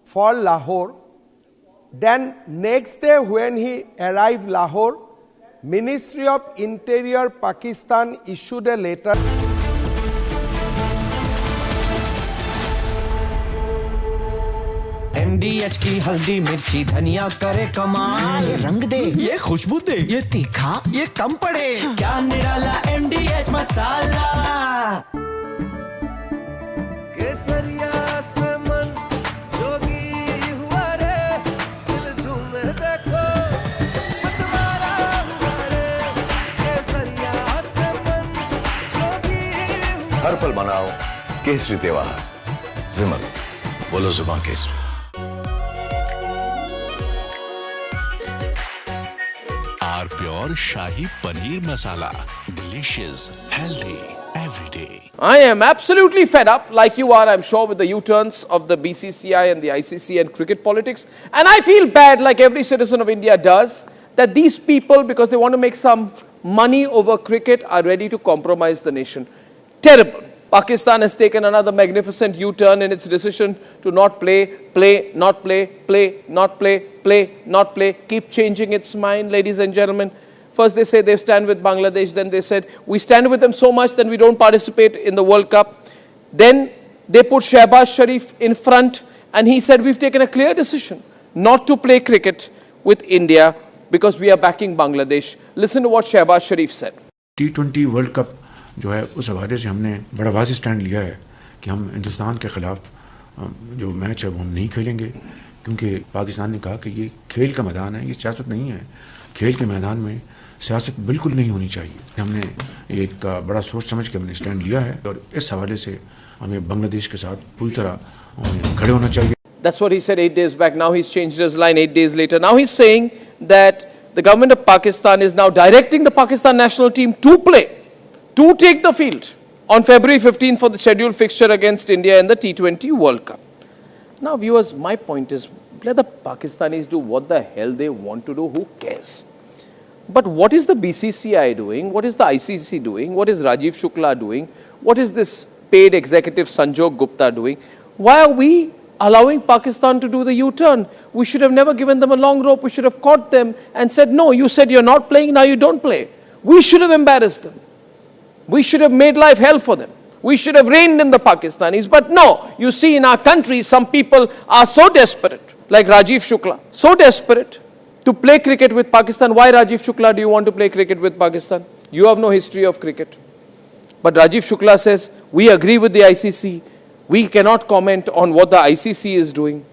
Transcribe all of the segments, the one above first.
for Lahore. Then next day when he arrived Lahore, Ministry of Interior Pakistan issued a letter. MDH की हल्दी मिर्ची धनिया करे कमाल, ये रंग दे, ये खुशबू दे, ये तीखा, ये कम पड़े, क्या निराला MDH मसाला। केसरिया से मन जोगी हुआ रे, दिल झूमे देखो मतवारा हुआ रे, केसरिया से मन जोगी हुआ। हर पल मनाओ केसरी त्योहार। विमल बोलो जुबान Kesari. Our pure Shahi Paneer Masala. Delicious, healthy, every day. I am absolutely fed up, like you are, I'm sure, with the U-turns of the BCCI and the ICC and cricket politics. And I feel bad, like every citizen of India does, that these people, because they want to make some money over cricket, are ready to compromise the nation. Terrible. Pakistan has taken another magnificent U-turn in its decision to not play, not play, not play, not play, keep changing its mind, ladies and gentlemen. First they say they stand with Bangladesh, then they said we stand with them so much that we don't participate in the World Cup. Then they put Shehbaz Sharif in front and he said we've taken a clear decision not to play cricket with India because we are backing Bangladesh. Listen to what Shehbaz Sharif said. T20 world cup जो है उस हवाले से हमने बड़ा वाज़ेह stand लिया है कि हम हिंदुस्तान के ख़िलाफ़ जो मैच है वो हम नहीं खेलेंगे, क्योंकि पाकिस्तान ने कहा कि ये खेल का मैदान है, ये सियासत नहीं है। खेल के मैदान में सियासत बिल्कुल नहीं होनी चाहिए। हमने एक बड़ा सोच समझ के हमने स्टैंड लिया है और इस हवाले से हमें बांग्लादेश के साथ पूरी तरह खड़े होना चाहिए। That's what he said 8 days back. Now he's changed his line 8 days later. Now he's saying that the government of Pakistan is now directing the Pakistan national team to play, to take the field on February 15th for the scheduled fixture against India in the T20 World Cup. Now viewers, my point is, let the Pakistanis do what the hell they want to do, who cares? But what is the BCCI doing? What is the ICC doing? What is Rajiv Shukla doing? What is this paid executive Sanjog Gupta doing? Why are we allowing Pakistan to do the U-turn? We should have never given them a long rope. We should have caught them and said, no, you said you're not playing, now you don't play. We should have embarrassed them. We should have made life hell for them. We should have reined in the Pakistanis. But no, you see in our country, some people are so desperate, like Rajiv Shukla, so desperate to play cricket with Pakistan. Why, Rajiv Shukla, do you want to play cricket with Pakistan? You have no history of cricket. But Rajiv Shukla says, we agree with the ICC. We cannot comment on what the ICC is doing.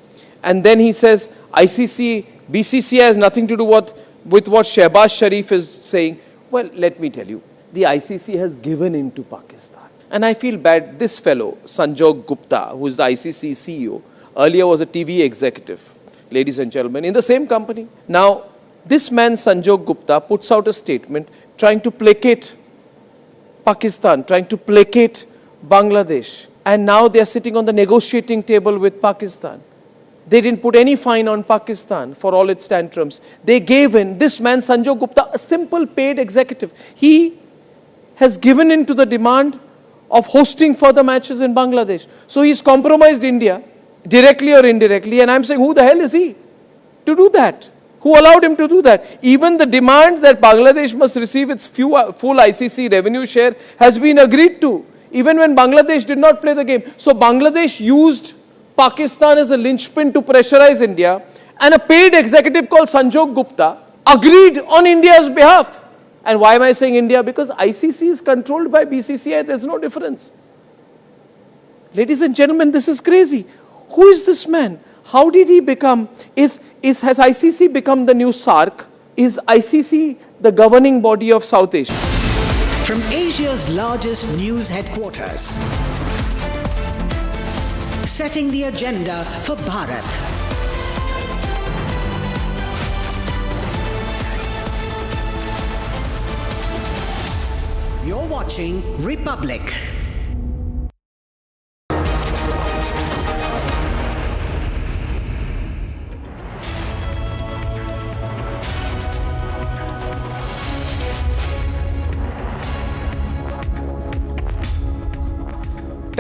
And then he says, ICC, BCCI has nothing to do with what Shehbaz Sharif is saying. Well, let me tell you, the ICC has given in to Pakistan. And I feel bad, this fellow, Sanjog Gupta, who is the ICC CEO, earlier was a TV executive, ladies and gentlemen, in the same company. Now, this man, Sanjog Gupta, puts out a statement trying to placate Pakistan, trying to placate Bangladesh. And now they are sitting on the negotiating table with Pakistan. They didn't put any fine on Pakistan for all its tantrums. They gave in. This man, Sanjog Gupta, a simple paid executive, he has given in to the demand of hosting further matches in Bangladesh. So he's compromised India, directly or indirectly, and I'm saying, who the hell is he to do that? Who allowed him to do that? Even the demand that Bangladesh must receive its full ICC revenue share has been agreed to, even when Bangladesh did not play the game. So Bangladesh used Pakistan as a linchpin to pressurize India, and a paid executive called Sanjog Gupta agreed on India's behalf. And why am I saying India? Because ICC is controlled by BCCI, there's no difference. Ladies and gentlemen, this is crazy. Who is this man? How did he become? Has ICC become the new SARC? Is ICC the governing body of South Asia? From Asia's largest news headquarters, setting the agenda for Bharat. You're watching Republic.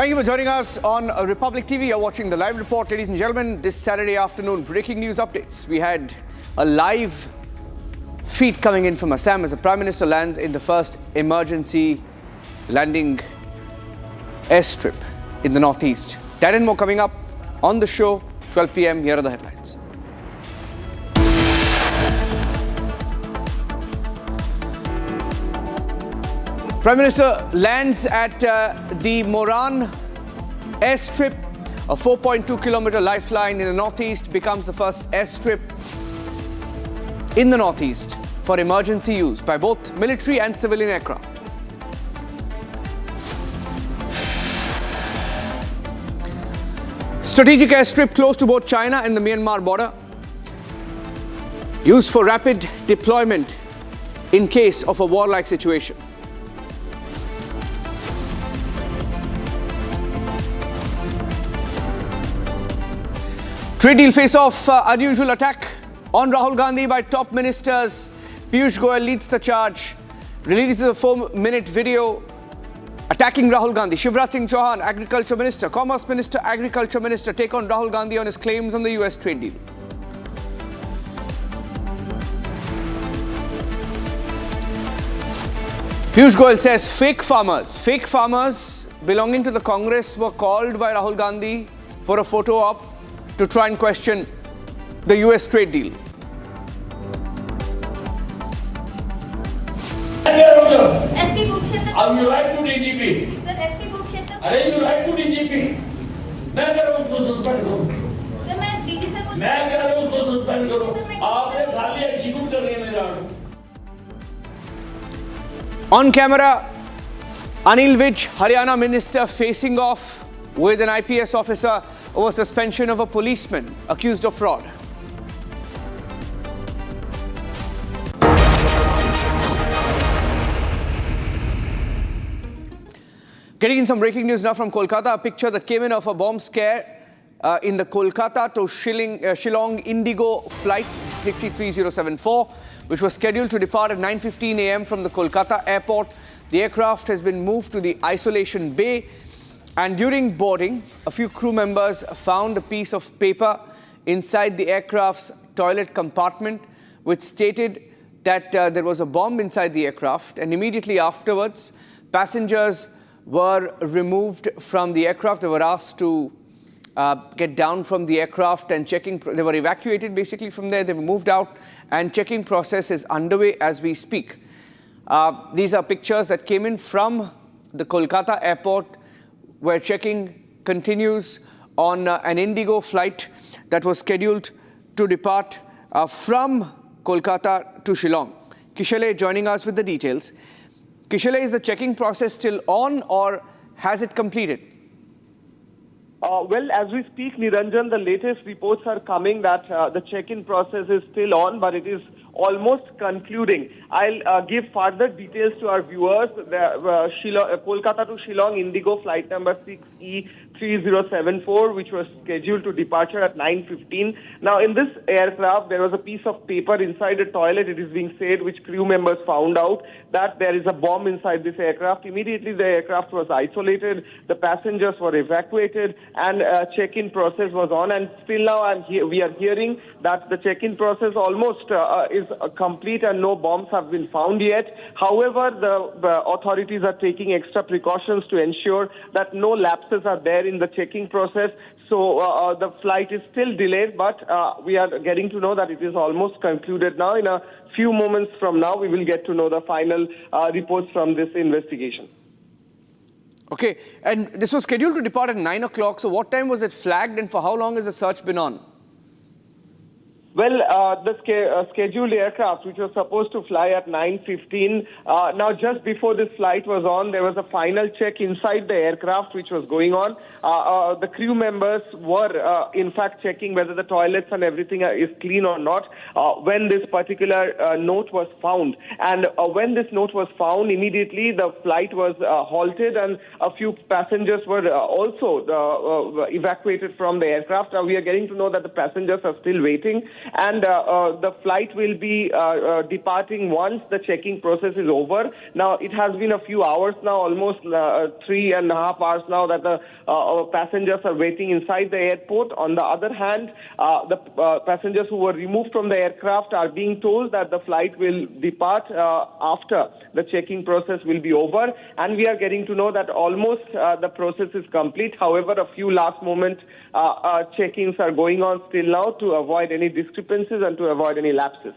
Thank you for joining us on Republic TV. You're watching the live report, ladies and gentlemen. This Saturday afternoon, breaking news updates. We had a live feed coming in from Assam as the Prime Minister lands in the first emergency landing airstrip in the northeast. That and more coming up on the show, 12 p.m. Here are the headlines. Prime Minister lands at the Moran Airstrip, a 4.2-kilometer lifeline in the northeast, becomes the first airstrip in the northeast for emergency use by both military and civilian aircraft. Strategic airstrip close to both China and the Myanmar border, used for rapid deployment in case of a warlike situation. Trade deal face-off, unusual attack on Rahul Gandhi by top ministers. Piyush Goyal leads the charge, releases a 4-minute video attacking Rahul Gandhi. Shivraj Singh Chauhan, Agriculture Minister, Commerce Minister, Agriculture Minister take on Rahul Gandhi on his claims on the US trade deal. Piyush Goyal says fake farmers belonging to the Congress were called by Rahul Gandhi for a photo op to try and question the US trade deal. SP Group क्षेत्र. अब you write to DGP. Sir, SP Group क्षेत्र. अरे you write to DGP. मैं कह रहा हूँ उसको suspend करो. Sir, मैं DG सर को. मैं कह रहा हूँ उसको suspend करो. आपने खाली execute कर रही है मेरा. On camera, Anil Vij, Haryana Minister, facing off with an IPS officer over suspension of a policeman accused of fraud. Getting in some breaking news now from Kolkata, a picture that came in of a bomb scare in the Kolkata to Shillong Indigo flight 63074, which was scheduled to depart at 9:15 a.m. from the Kolkata airport. The aircraft has been moved to the isolation bay, and during boarding, a few crew members found a piece of paper inside the aircraft's toilet compartment, which stated that there was a bomb inside the aircraft, and immediately afterwards, passengers were removed from the aircraft. They were asked to get down from the aircraft and they were evacuated basically from there. They were moved out and checking process is underway as we speak. These are pictures that came in from the Kolkata airport where checking continues on an Indigo flight that was scheduled to depart from Kolkata to Shillong. Kishale joining us with the details. Kishale, is the checking process still on or has it completed? Well, as we speak, Niranjan, the latest reports are coming that the check-in process is still on, but it is almost concluding. I'll give further details to our viewers. The Kolkata to Shillong Indigo flight number 6E3074, which was scheduled to departure at 9:15. Now, in this aircraft, there was a piece of paper inside a toilet, it is being said, which crew members found out that there is a bomb inside this aircraft. Immediately, the aircraft was isolated, the passengers were evacuated, and check-in process was on. And still now, we are hearing that the check-in process almost is complete and no bombs have been found yet. However, the authorities are taking extra precautions to ensure that no lapses are there in the checking process. So the flight is still delayed, but we are getting to know that it is almost concluded now. In a few moments from now, we will get to know the final reports from this investigation. Okay, and this was scheduled to depart at 9 o'clock. So what time was it flagged and for how long has the search been on? Well, the scheduled aircraft, which was supposed to fly at 9:15, now just before this flight was on, there was a final check inside the aircraft which was going on. The crew members were, in fact, checking whether the toilets and everything is clean or not when this particular note was found. And when this note was found, immediately the flight was halted and a few passengers were also evacuated from the aircraft. We are getting to know that the passengers are still waiting. and the flight will be departing once the checking process is over. Now, it has been a few hours now, almost 3.5 hours now, that the passengers are waiting inside the airport. On the other hand, the passengers who were removed from the aircraft are being told that the flight will depart after the checking process will be over, and we are getting to know that almost the process is complete. However, a few last moment checkings are going on still now to avoid any discrepancies and to avoid any lapses.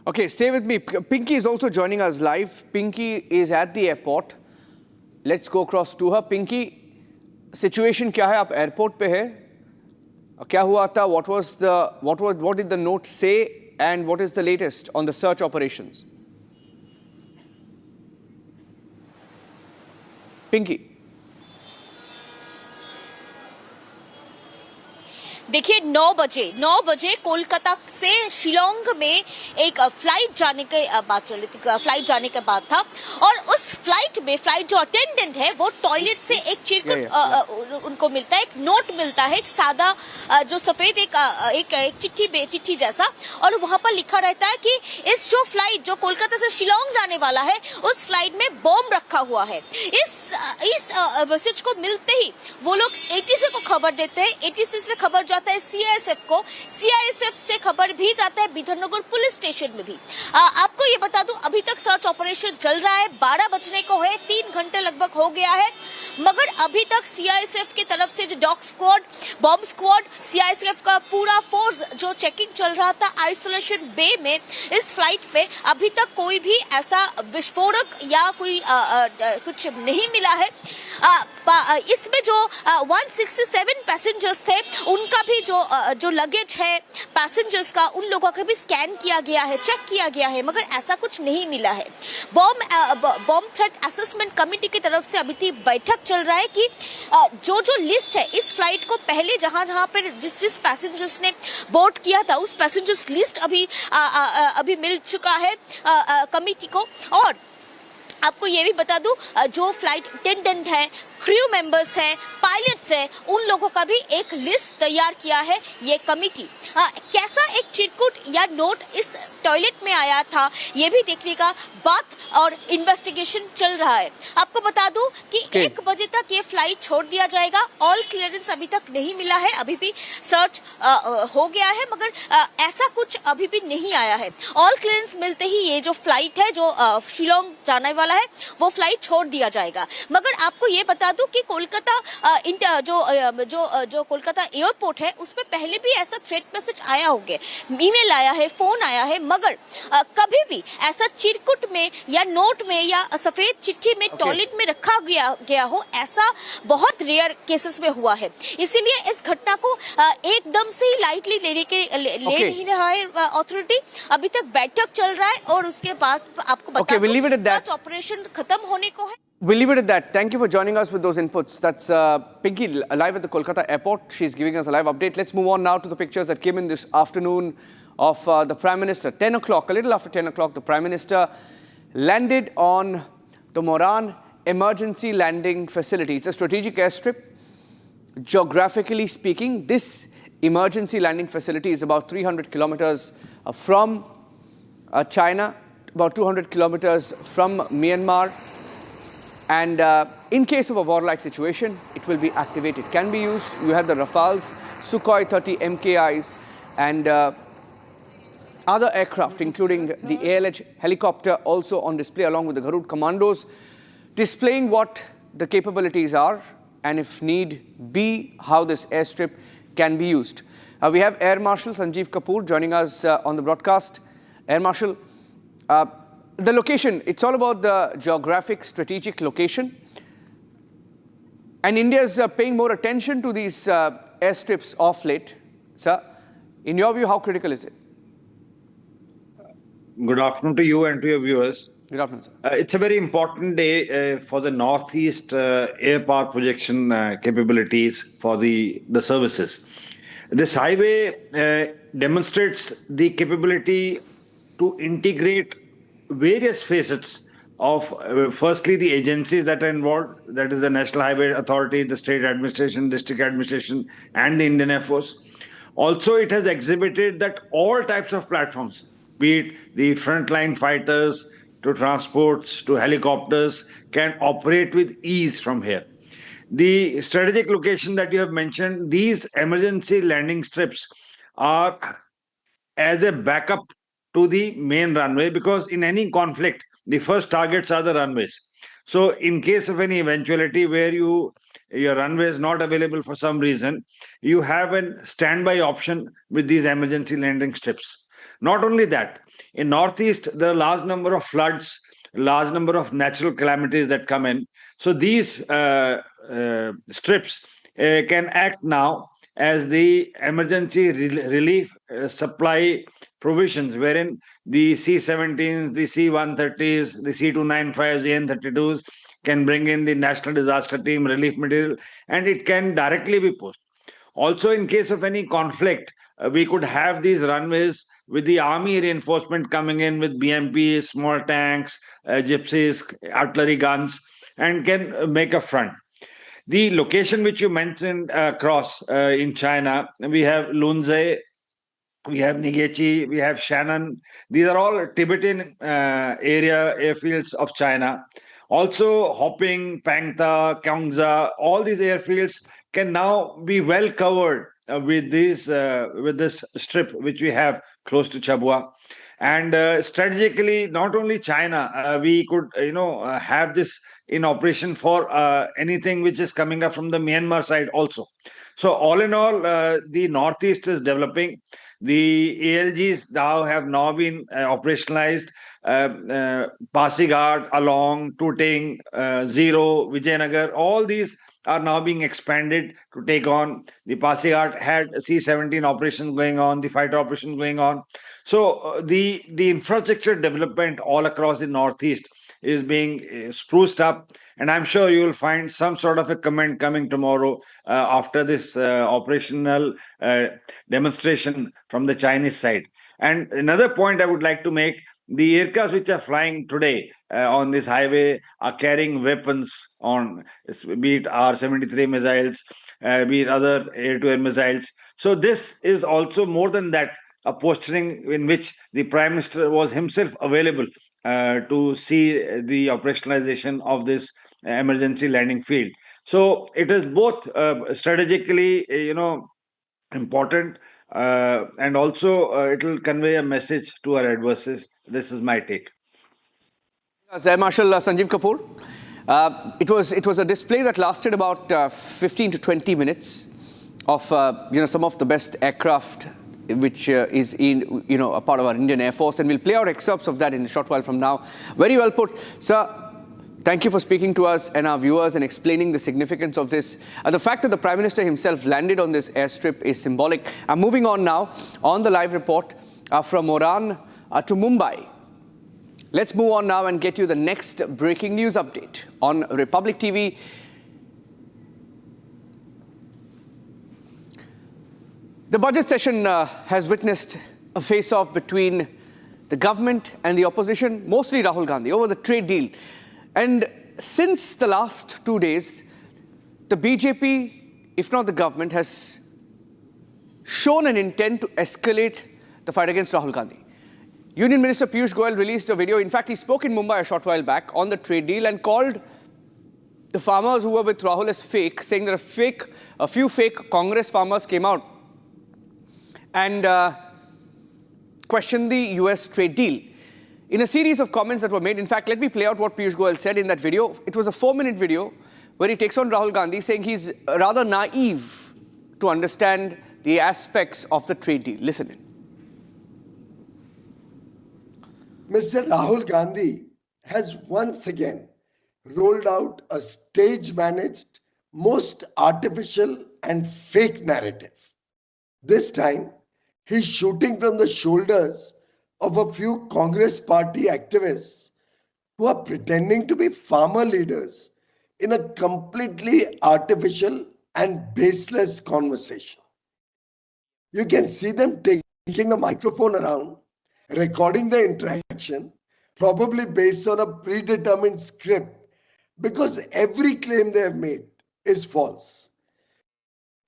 Okay, stay with me. Pinky is also joining us live. Pinky is at the airport. Let's go across to her. Pinky, situation क्या है? आप airport पे है? क्या हुआ था? What did the note say? And what is the latest on the search operations? Pinky. देखिए 9 बजे कोलकाता से शिलोंग में एक फ्लाइट जाने के बात चल रही थी, फ्लाइट जाने के बाद था, और उस फ्लाइट जो अटेंडेंट है वो टॉयलेट से एक चिरकुट उनको मिलता है, एक नोट मिलता है, एक सादा जो सफेद एक चिट्ठी जैसा, और वहां पर लिखा रहता है कि इस जो फ्लाइट जो कोलकाता से शिलोंग जाने वाला है उस फ्लाइट में बॉम्ब रखा हुआ है। इस मैसेज को मिलते ही वो लोग एटीसी को खबर देते हैं, एटीसी से खबर जाता है सीआईएसएफ को, सीआईएसएफ से खबर भी जाता है बिधरनगर पुलिस स्टेशन में भी। आपको ये बता दूं, अभी तक सर्च ऑपरेशन चल रहा है, 12 बजने को है, 3 घंटे लगभग हो गया है, मगर अभी तक सीआईएसएफ की तरफ से जो dog squad, bomb squad, CISF का पूरा फोर्स जो चेकिंग चल रहा था आइसोलेशन बे में, इस फ्लाइट पे अभी तक कोई भी ऐसा विस्फोटक या कोई कुछ नहीं मिला है। इसमें जो 167 पैसेंजर्स थे उनका भी जो लगेज है पैसेंजर्स का, उन लोगों का भी स्कैन किया गया है, चेक किया गया है, मगर ऐसा कुछ नहीं मिला है। बॉम्ब थ्रेट असेसमेंट कमेटी की तरफ से अभी तक बैठक चल रहा है कि जो लिस्ट है इस फ्लाइट को पहले जहां पर जिस पैसेंजर्स ने बोर्ड किया था उस पैसेंजर्स लिस्ट अभी मिल चुका है कमेटी को। और आपको ये भी बता दूं, जो फ्लाइट अटेंडेंट है, क्रू मेंबर्स है, पायलट्स है, उन लोगों का भी एक लिस्ट तैयार किया है ये कमेटी। कैसा एक चिरकुट या नोट इस टॉयलेट में आया था ये भी देखने का बात और इन्वेस्टिगेशन चल रहा है। आपको बता दूं कि 1 बजे तक ये फ्लाइट छोड़ दिया जाएगा। ऑल क्लियरेंस अभी तक नहीं मिला है, अभी भी सर्च हो गया है, मगर ऐसा कुछ अभी भी नहीं आया है। ऑल क्लियरेंस मिलते ही ये जो फ्लाइट है जो शिलोंग जाने वाला है वो फ्लाइट छोड़ दिया जाएगा। मगर आपको ये बता दूं कि कोलकाता जो कोलकाता एयरपोर्ट है उसमें पहले भी ऐसा थ्रेट मैसेज आया होगा, ईमेल आया है, फोन आया है, मगर कभी भी ऐसा चिरकुट में या नोट में या सफेद चिट्ठी में टॉयलेट में रखा गया हो, ऐसा बहुत रेयर केसेस में हुआ है। इसीलिए इस घटना को एकदम से ही लाइटली ले नहीं रहा है अथॉरिटी। अभी तक बैठक चल रहा है और उसके बाद आपको बता दूं सर्च ऑपरेशन खत्म होने को है। We'll leave it at that. Thank you for joining us with those inputs. That's Pinky live at the Kolkata airport. She's giving us a live update. Let's move on now to the pictures that came in this afternoon of the Prime Minister. 10 o'clock, a little after 10 o'clock, the Prime Minister landed on the Moran Emergency Landing Facility. It's a strategic airstrip. Geographically speaking, this emergency landing facility is about 300 kilometers from China, about 200 kilometers from Myanmar. And in case of a war-like situation, it will be activated. Can be used. You have the Rafales, Sukhoi 30 MKIs, and other aircraft, including the ALH helicopter, also on display along with the Garud commandos, displaying what the capabilities are and, if need be, how this airstrip can be used. We have Air Marshal Sanjeev Kapoor joining us on the broadcast. Air Marshal, the location, it's all about the geographic, strategic location. And India is paying more attention to these airstrips of late. Sir, in your view, how critical is it? Good afternoon to you and to your viewers. Good afternoon, sir. It's a very important day for the Northeast air power projection capabilities for the services. This highway demonstrates the capability to integrate various facets of, firstly, the agencies that are involved, that is the National Highway Authority, the state administration, district administration, and the Indian Air Force. Also, it has exhibited that all types of platforms, be it the frontline fighters to transports to helicopters, can operate with ease from here. The strategic location that you have mentioned, these emergency landing strips are as a backup to the main runway, because in any conflict, the first targets are the runways. So in case of any eventuality where your runway is not available for some reason, you have a standby option with these emergency landing strips. Not only that, in Northeast, there are a large number of floods, large number of natural calamities that come in. So these strips can act now as the emergency relief supply provisions, wherein the C-17s, the C-130s, the C-295s, the N-32s can bring in the National Disaster Team relief material, and it can directly be pushed. Also, in case of any conflict, we could have these runways with the army reinforcement coming in with BMPs, small tanks, gypsies, artillery guns, and can make a front. The location which you mentioned across in China, we have Lunze, we have Nigechi, we have Shannon. These are all Tibetan area airfields of China. Also, Hoping, Pangta, Kyongza, all these airfields can now be well covered with this strip which we have close to Chabua. And strategically, not only China, we could have this in operation for anything which is coming up from the Myanmar side also. So all in all, the Northeast is developing. The ALGs have now been operationalized. Pasighat, Along, Tuting, Zero, Vijayanagar, all these are now being expanded to take on. The Pasighat had C-17 operations going on, the fighter operations going on. So the infrastructure development all across the Northeast is being spruced up, and I'm sure you will find some sort of a comment coming tomorrow after this operational demonstration from the Chinese side. And another point I would like to make, the aircrafts which are flying today on this highway are carrying weapons on, be it R-73 missiles, be it other air-to-air missiles. So this is also more than that, a posturing in which the Prime Minister was himself available to see the operationalization of this emergency landing field. So it is both strategically, important, and also it will convey a message to our adversaries. This is my take. Air Marshal Sanjeev Kapoor. It was a display that lasted about 15 to 20 minutes of some of the best aircraft which is in a part of our Indian Air Force, and we'll play out excerpts of that in a short while from now. Very well put, sir. Thank you for speaking to us and our viewers and explaining the significance of this. The fact that the Prime Minister himself landed on this airstrip is symbolic. I'm moving on now on the live report from Moran to Mumbai. Let's move on now and get you the next breaking news update on Republic TV. The budget session has witnessed a face-off between the government and the opposition, mostly Rahul Gandhi, over the trade deal. And since the last 2 days, the BJP, if not the government, has shown an intent to escalate the fight against Rahul Gandhi. Union Minister Piyush Goyal released a video. In fact, he spoke in Mumbai a short while back on the trade deal and called the farmers who were with Rahul as fake, saying that a few fake Congress farmers came out and questioned the US trade deal. In a series of comments that were made, in fact, let me play out what Piyush Goyal said in that video. It was a 4-minute video where he takes on Rahul Gandhi, saying he's rather naive to understand the aspects of the trade deal. Listen in. Mr. Rahul Gandhi has once again rolled out a stage-managed, most artificial and fake narrative. This time, he's shooting from the shoulders of a few Congress party activists who are pretending to be farmer leaders in a completely artificial and baseless conversation. You can see them taking the microphone around, recording the interaction, probably based on a predetermined script, because every claim they have made is false.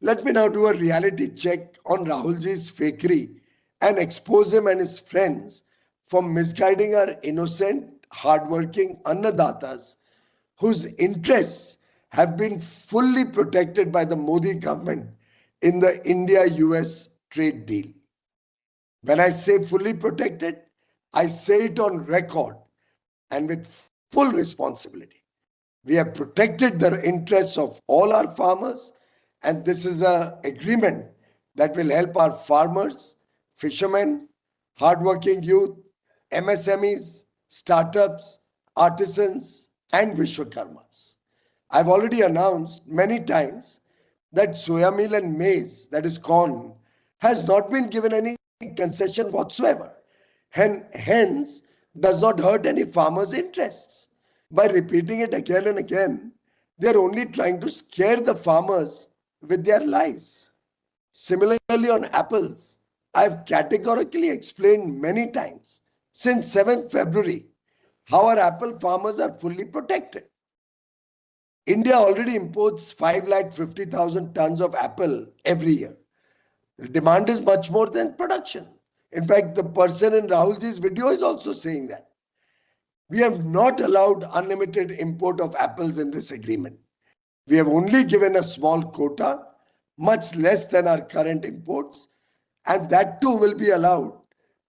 Let me now do a reality check on Rahulji's fakery and expose him and his friends for misguiding our innocent, hardworking Annadatas whose interests have been fully protected by the Modi government in the India-US trade deal. When I say fully protected, I say it on record and with full responsibility. We have protected the interests of all our farmers, and this is an agreement that will help our farmers, fishermen, hardworking youth, MSMEs, startups, artisans, and Vishwakarmas. I've already announced many times that soya meal and maize, that is corn, has not been given any concession whatsoever, and hence does not hurt any farmers' interests. By repeating it again and again, they are only trying to scare the farmers with their lies. Similarly, on apples, I have categorically explained many times since 7th February how our apple farmers are fully protected. India already imports 550,000 tons of apple every year. The demand is much more than production. In fact, the person in Rahulji's video is also saying that. We have not allowed unlimited import of apples in this agreement. We have only given a small quota, much less than our current imports, and that too will be allowed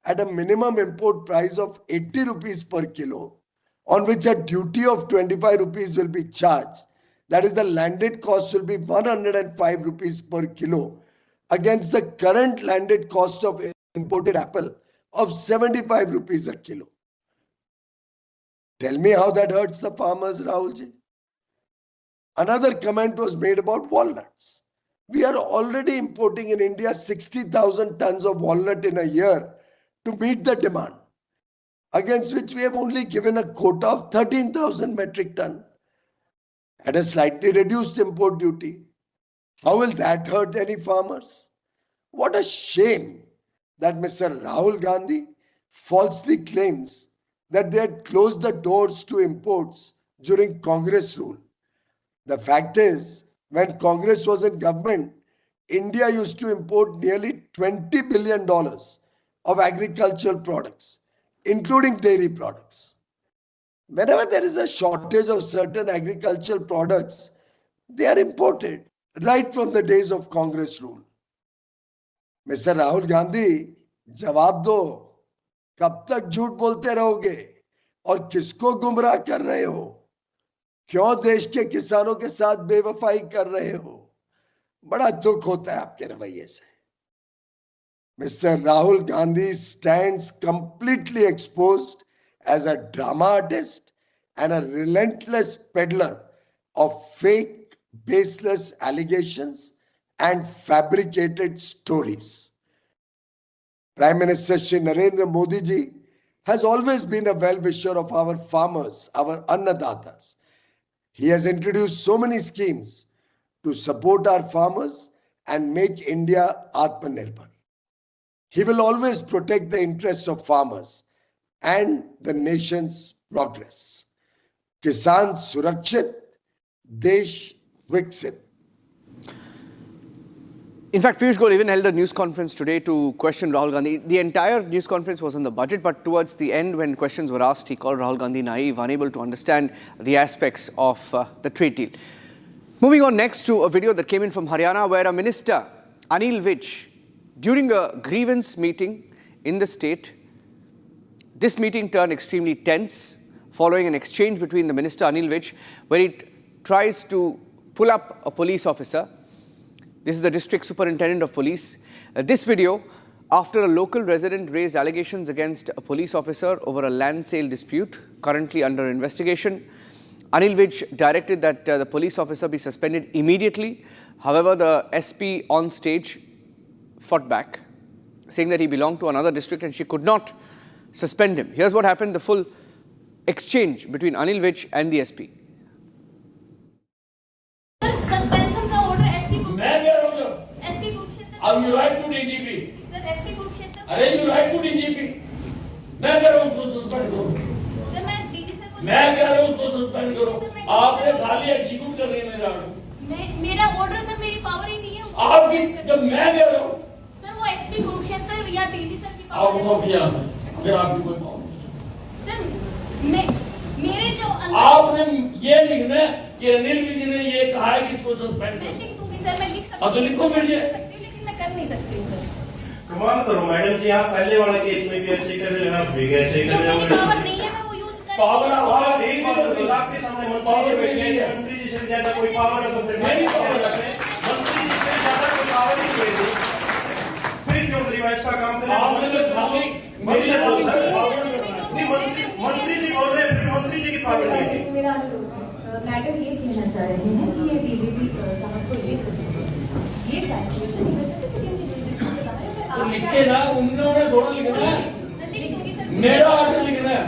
at a minimum import price of 80 rupees per kilo, on which a duty of 25 rupees will be charged. That is, the landed cost will be 105 rupees per kilo against the current landed cost of imported apple of 75 rupees a kilo. Tell me how that hurts the farmers, Rahulji. Another comment was made about walnuts. We are already importing in India 60,000 tons of walnut in a year to meet the demand, against which we have only given a quota of 13,000 metric ton at a slightly reduced import duty. How will that hurt any farmers? What a shame that Mr. Rahul Gandhi falsely claims that they had closed the doors to imports during Congress rule. The fact is, when Congress was in government, India used to import nearly $20 billion of agricultural products, including dairy products. Whenever there is a shortage of certain agricultural products, they are imported right from the days of Congress rule. Mr. Rahul Gandhi, जवाब दो, कब तक झूठ बोलते रहोगे और किसको गुमराह कर रहे हो? क्यों देश के किसानों के साथ बेवफाई कर रहे हो? बड़ा दुख होता है आपके रवैये से. Mr. Rahul Gandhi stands completely exposed as a drama artist and a relentless peddler of fake, baseless allegations and fabricated stories. Prime Minister Shri Narendra Modi ji has always been a well-wisher of our farmers, our Annadatas. He has introduced so many schemes to support our farmers and make India Atmanirbhar. He will always protect the interests of farmers and the nation's progress. Kisan Surakshit, Desh Viksit. In fact, Piyush Goyal even held a news conference today to question Rahul Gandhi. The entire news conference was on the budget, but towards the end, when questions were asked, he called Rahul Gandhi naive, unable to understand the aspects of the trade deal. Moving on next to a video that came in from Haryana, where a minister, Anil Vij, during a grievance meeting in the state, this meeting turned extremely tense following an exchange between the minister, Anil Vij, where he tries to pull up a police officer. This is the district superintendent of police. This video, after a local resident raised allegations against a police officer over a land sale dispute, currently under investigation. Anil Vij directed that the police officer be suspended immediately. However, the SP on stage fought back, saying that he belonged to another district and she could not suspend him. Here's what happened, the full exchange between Anil Vij and the SP. Suspension का order SP को मैं कह रहा हूँ SP Kurukshetra अब you write to DGP sir SP Kurukshetra अरे you write to DGP मैं कह रहा हूँ उसको सस्पेंड करो सर मैं डीजी सर को मैं कह रहा हूँ उसको सस्पेंड करो आपने खाली एग्जीक्यूट कर रही है मेरा मेरा ऑर्डर सर मेरी पावर ही नहीं है आपकी जब मैं कह रहा हूँ सर वो एसपी कुरुक्षेत्र या डीजी सर की आप फिर आपकी कोई पावर सर मेरे जो आपने ये लिखना है कि अनिल विधि ने ये कहा है कि इसको सस्पेंड मैं लिख दूंगी सर, मैं लिख सकती हूँ। तो लिखो फिर ये सकती हूँ, लेकिन मैं कर नहीं सकती हूँ सर। कमाल करो मैडम जी, आप पहले वाला केस में भी ऐसे कर रहे हो, आप भी ऐसे कर रहे हो। पावर नहीं है, मैं वो यूज कर पावर आप एक बात बताओ, आपके सामने मंत्री जी बैठे हैं, मंत्री जी से ज्यादा कोई पावर है तो फिर मंत्री जी से ज्यादा कोई पावर नहीं मिलेगी, फिर क्यों रिवाइज का काम करें? मंत्री जी बोल रहे हैं, फिर मंत्री जी की पावर नहीं है। मेरा मैडम ये कहना चाह रहे हैं कि ये बीजेपी साहब को लिख ये ट्रांसलेशन नहीं कर सकते क्योंकि उनकी जुरिडिक्शन से बाहर है। तो लिखे ना, उन्होंने थोड़ा लिखना है, मेरा आर्डर लिखना है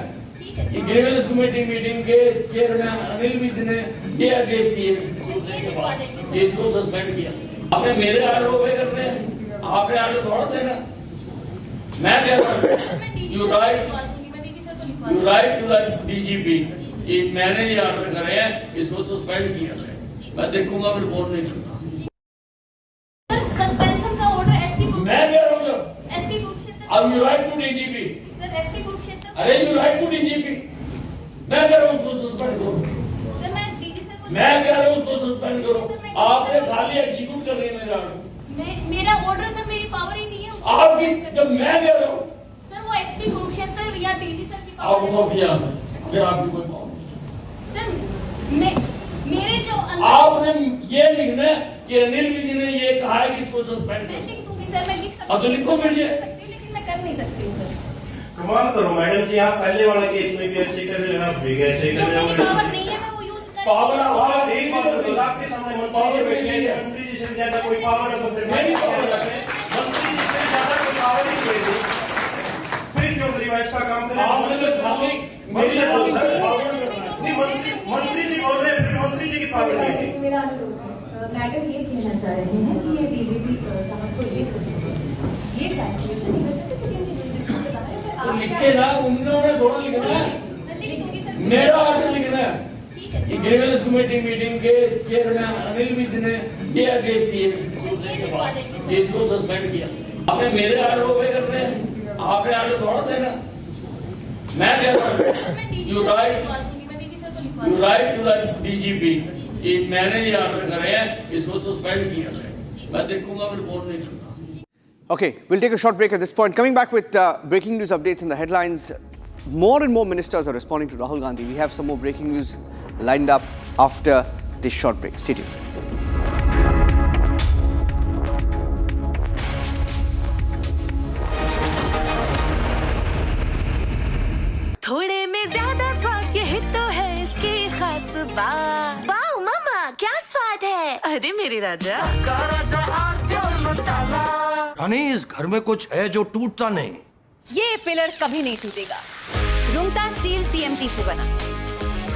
कि ग्रीवेंस कमेटी मीटिंग के चेयरमैन अनिल विधि ने ये आदेश दिए कि इसको सस्पेंड किया। आपने मेरे आर्डर ओबे करने हैं, आपने आर्डर थोड़ा देना। मैं कह रहा हूँ you write to the DGP कि मैंने ये आर्डर करे हैं, इसको सस्पेंड किया है। मैं देखूंगा, फिर रिपोर्ट नहीं करूंगा। सस्पेंशन का ऑर्डर एसपी को मैं कह रहा हूँ एसपी कुरुक्षेत्र अब you write to DGP. Sir SP Kurukshetra अरे यू राइट टू डीजीपी, मैं कह रहा हूँ उसको सस्पेंड करो। सर मैं डीजी सर को मैं कह रहा हूँ उसको सस्पेंड करो। आपने खाली एग्जीक्यूट कर रही है मेरा ऑर्डर। मेरा ऑर्डर सर, मेरी पावर ही नहीं है आपकी जब मैं कह रहा हूँ सर वो एसपी कुरुक्षेत्र या डीजी सर की आप पावर फिर आपकी कोई पावर सर मेरे जो आपने ये लिखना है कि अनिल विधि ने ये कहा है कि इसको सस्पेंड मैं लिख दूंगी सर, मैं लिख सकती अब तो लिखो फिर ये सकती हूँ, लेकिन मैं कर नहीं सकती हूँ सर। कमाल करो मैडम जी, आप पहले वाला केस में भी ऐसे कर रहे हो, आप भी ऐसे कर रहे हो। पावर नहीं है, मैं वो यूज कर पावर आप एक बात बताओ, आपके सामने मंत्री जी बैठे हैं, मंत्री जी से ज्यादा कोई पावर है तो फिर मंत्री जी से ज्यादा कोई पावर नहीं मिलेगी, फिर क्यों रिवाइज का काम करें? मंत्री जी बोल रहे हैं, फिर मंत्री जी की पावर नहीं है। मेरा मैडम ये कहना चाह रहे हैं कि ये बीजेपी साहब को लिख ये ट्रांसलेशन नहीं कर सकते क्योंकि उनकी जुरिडिक्शन से बाहर है। तो लिखे ना, उन्होंने थोड़ा लिखना है, मैं लिख दूंगी सर, मेरा ऑर्डर लिखना है कि ग्रीवेंस कमेटी मीटिंग के चेयरमैन अनिल विधि ने ये आदेश दिए कि इसको सस्पेंड किया। आपने मेरे आर्डर ओबे करने हैं, आपने आर्डर थोड़ा देना। मैं कह रहा हूँ you write to the DGP कि मैंने ये आर्डर करे हैं, इसको सस्पेंड किया है। मैं देखूंगा, फिर रिपोर्ट नहीं करूंगा। Okay, we'll take a short break at this point. Coming back with breaking news updates in the headlines. More and more ministers are responding to Rahul Gandhi. We have some more breaking news lined up after this short break. Stay tuned. थोड़े में ज्यादा स्वाद, यही तो है इसकी खास बात। वाओ मामा, क्या स्वाद है। अरे मेरे राजा, मसाला। रानी, इस घर में कुछ है जो टूटता नहीं। ये पिलर कभी नहीं टूटेगा। रुंगटा स्टील टीएमटी से बना।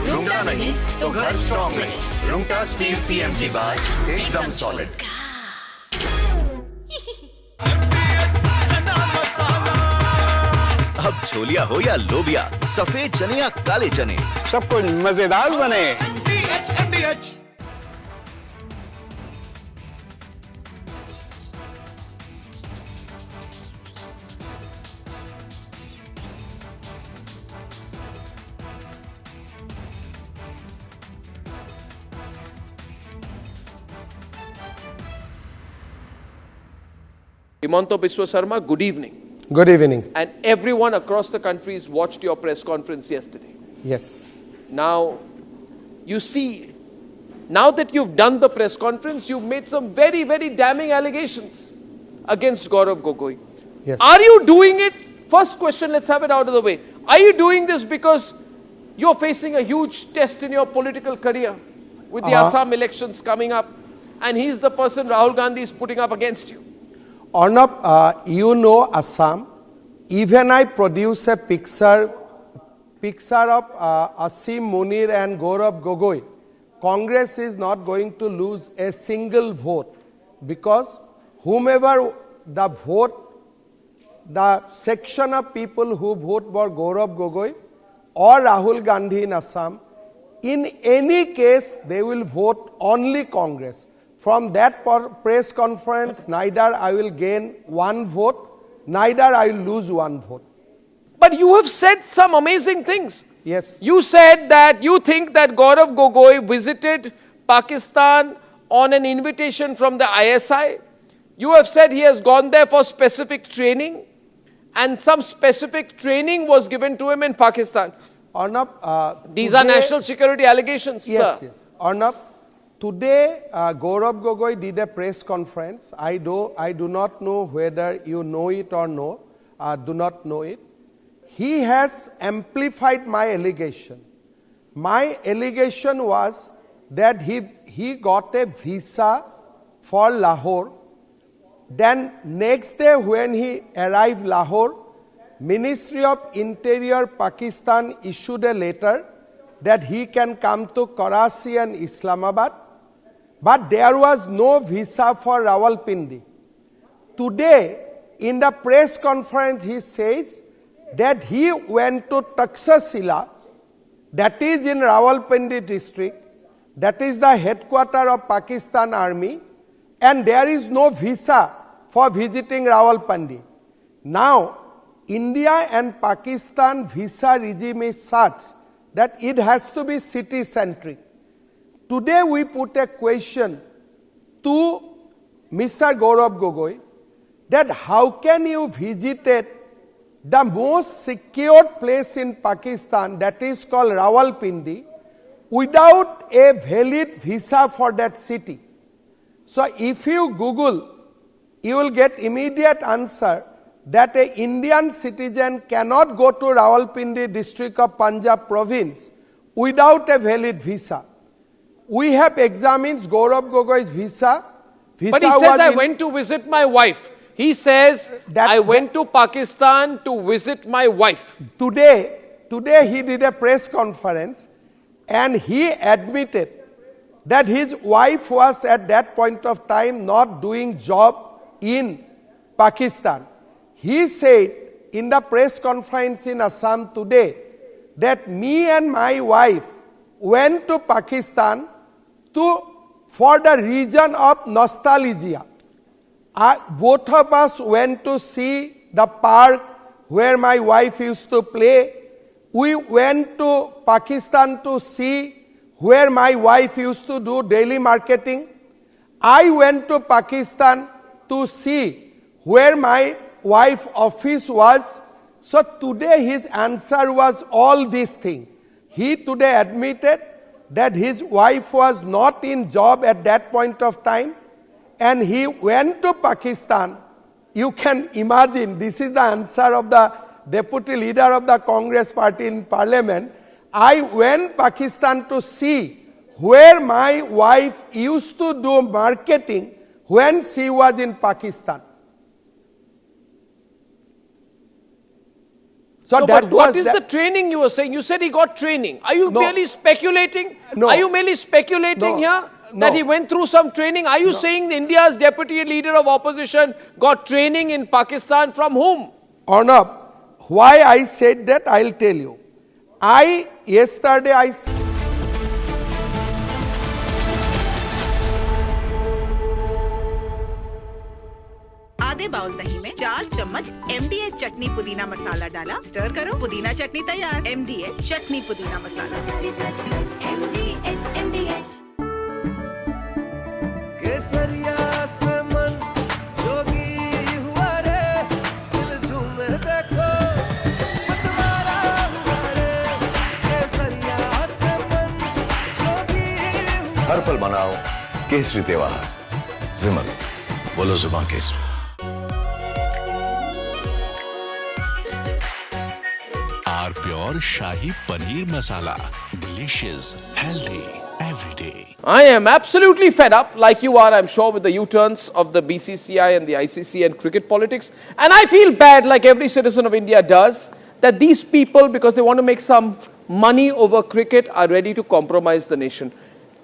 रुंगटा नहीं तो घर स्ट्रॉन्ग नहीं। रुंगटा स्टील टीएमटी बार एकदम सॉलिड। अब छोलिया हो या लोबिया, सफेद चने या काले चने, सब कुछ मजेदार बने। Himanta Biswa Sarma, good evening. Good evening. And everyone across the country has watched your press conference yesterday. Yes. Now, you see, now that you've done the press conference, you've made some very, very damning allegations against Gaurav Gogoi. Yes. Are you doing it? First question, let's have it out of the way. Are you doing this because you're facing a huge test in your political career with the Assam elections coming up, and he's the person Rahul Gandhi is putting up against you? Arnab, you know Assam. Even I produce a picture of Asim Munir and Gaurav Gogoi. Congress is not going to lose a single vote because whomever the vote, the section of people who vote for Gaurav Gogoi or Rahul Gandhi in Assam, in any case they will vote only Congress. From that press conference, neither I will gain one vote, neither I will lose one vote. But you have said some amazing things. Yes. You said that you think that Gaurav Gogoi visited Pakistan on an invitation from the ISI. You have said he has gone there for specific training, and some specific training was given to him in Pakistan. Arnab, these are national security allegations, yes, sir. Yes. Arnab, today Gaurav Gogoi did a press conference. I do not know whether you know it or no. Do not know it. He has amplified my allegation. My allegation was that he got a visa for Lahore. Then next day when he arrived Lahore, Ministry of Interior Pakistan issued a letter that he can come to Karachi and Islamabad, but there was no visa for Rawalpindi. Today, in the press conference, he says that he went to Taxila, that is in Rawalpindi district, that is the headquarters of Pakistan Army, and there is no visa for visiting Rawalpindi. Now, India and Pakistan visa regime is such that it has to be city-centric. Today we put a question to Mr. Gaurav Gogoi that how can you visit the most secure place in Pakistan, that is called Rawalpindi, without a valid visa for that city. So if you Google, you will get immediate answer that an Indian citizen cannot go to Rawalpindi district of Punjab province without a valid visa. We have examined Gaurav Gogoi's visa. But he says, I went to visit my wife. He says, I went to Pakistan to visit my wife. Today he did a press conference and he admitted that his wife was at that point of time not doing job in Pakistan. He said in the press conference in Assam today that me and my wife went to Pakistan for the reason of nostalgia. Both of us went to see the park where my wife used to play. We went to Pakistan to see where my wife used to do daily marketing. I went to Pakistan to see where my wife's office was. So today his answer was all these things. He today admitted that his wife was not in job at that point of time and he went to Pakistan. You can imagine, this is the answer of the deputy leader of the Congress party in parliament. I went Pakistan to see where my wife used to do marketing when she was in Pakistan. So no, but what is the training you were saying? You said he got training. Are you merely speculating? No. Are you merely speculating here that he went through some training? Are you saying India's deputy leader of opposition got training in Pakistan from whom? Arnab, why I said that, I'll tell you. Yesterday I आधे bowl दही में 4 चम्मच MDH चटनी पुदीना मसाला डाला, stir करो, पुदीना चटनी तैयार। MDH चटनी पुदीना मसाला। MDH केसरिया से मन जोगी हुआ रे, दिल झूमे देखो मतवारा हुआ रे, केसरिया से मन जोगी हुआ। हर पल मनाओ केसरी त्योहार। विमल, बोलो जुबान केसरी। Are pure shahi paneer masala, delicious, healthy, everyday. I am absolutely fed up, like you are, I'm sure, with the U-turns of the BCCI and the ICC and cricket politics. And I feel bad, like every citizen of India does, that these people, because they want to make some money over cricket, are ready to compromise the nation.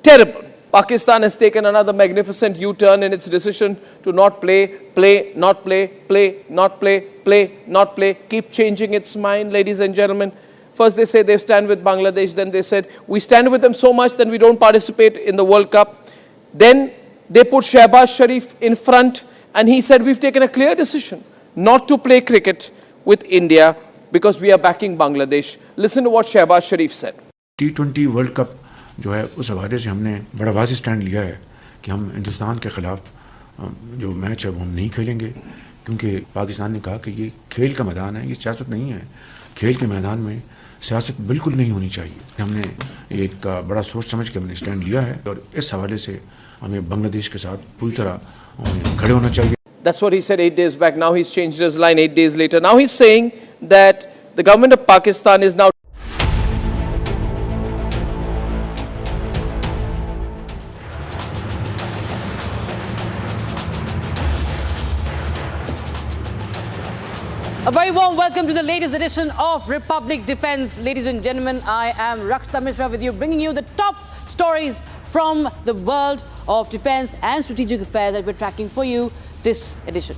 Terrible. Pakistan has taken another magnificent U-turn in its decision to not play, not play, keep changing its mind, ladies and gentlemen. First they say they stand with Bangladesh, then they said we stand with them so much that we don't participate in the World Cup. Then they put Shehbaz Sharif in front, and he said, we've taken a clear decision not to play cricket with India because we are backing Bangladesh. Listen to what Shehbaz Sharif said. T20 world cup जो है उस हवाले से हमने बड़ा वाज़ेह stand लिया है कि हम हिंदुस्तान के ख़िलाफ़ जो मैच है वो हम नहीं खेलेंगे, क्योंकि पाकिस्तान ने कहा कि ये खेल का मैदान है, ये सियासत नहीं है। खेल के मैदान में सियासत बिल्कुल नहीं होनी चाहिए। हमने एक बड़ा सोच समझ के हमने स्टैंड लिया है और इस हवाले से हमें बांग्लादेश के साथ पूरी तरह खड़े होना चाहिए। That's what he said 8 days back. Now he's changed his line 8 days later. Now he's saying that the government of Pakistan is now A very warm welcome to the latest edition of Republic Defense. Ladies and gentlemen, I am Rakshita Mishra with you, bringing you the top stories from the world of defense and strategic affairs that we're tracking for you this edition.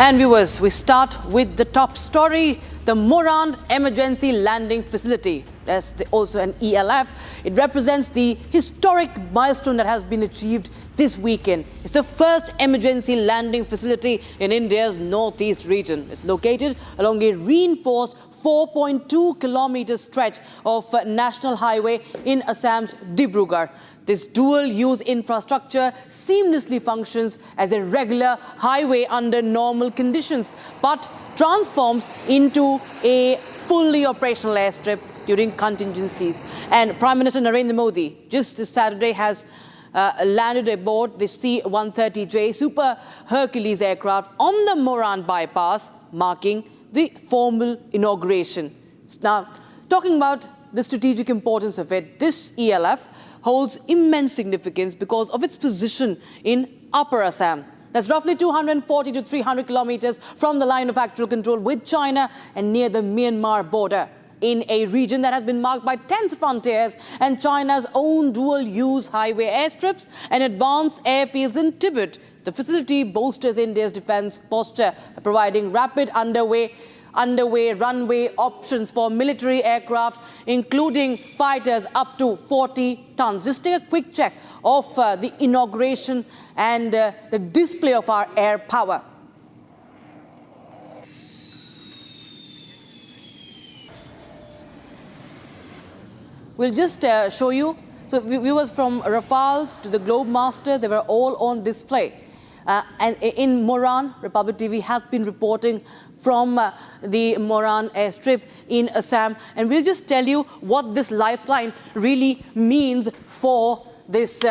And viewers, we start with the top story, the Moran Emergency Landing Facility. That's also an ELF. It represents the historic milestone that has been achieved this weekend. It's the first emergency landing facility in India's northeast region. It's located along a reinforced 4.2 kilometer stretch of national highway in Assam's Dibrugarh. This dual-use infrastructure seamlessly functions as a regular highway under normal conditions, but transforms into a fully operational airstrip during contingencies. And Prime Minister Narendra Modi just this Saturday has landed aboard the C-130J Super Hercules aircraft on the Moran bypass, marking the formal inauguration. Now, talking about the strategic importance of it, this ELF holds immense significance because of its position in Upper Assam. That's roughly 240 to 300 kilometers from the line of actual control with China and near the Myanmar border, in a region that has been marked by tense frontiers and China's own dual-use highway airstrips and advanced airfields in Tibet. The facility bolsters India's defense posture, providing rapid underway runway options for military aircraft, including fighters up to 40 tons. Just take a quick check of the inauguration and the display of our air power. We'll just show you. So viewers, from Rafales to the Globemaster, they were all on display. And in Moran, Republic TV has been reporting from the Moran airstrip in Assam. And we'll just tell you what this lifeline really means for this,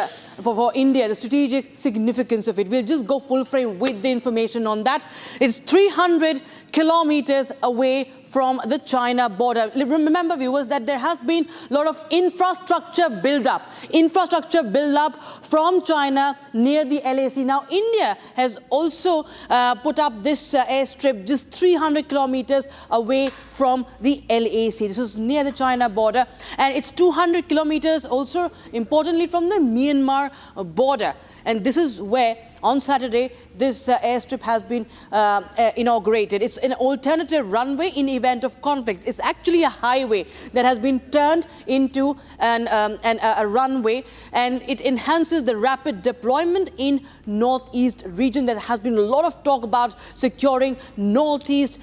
for India, the strategic significance of it. We'll just go full frame with the information on that. It's 300 kilometers away from the China border. Remember, viewers, that there has been a lot of infrastructure build-up from China near the LAC. Now, India has also put up this airstrip just 300 kilometers away from the LAC. This is near the China border, and it's 200 kilometers also, importantly, from the Myanmar border. And this is where, on Saturday, this airstrip has been inaugurated. It's an alternative runway in event of conflict. It's actually a highway that has been turned into a runway, and it enhances the rapid deployment in northeast region. There has been a lot of talk about securing northeast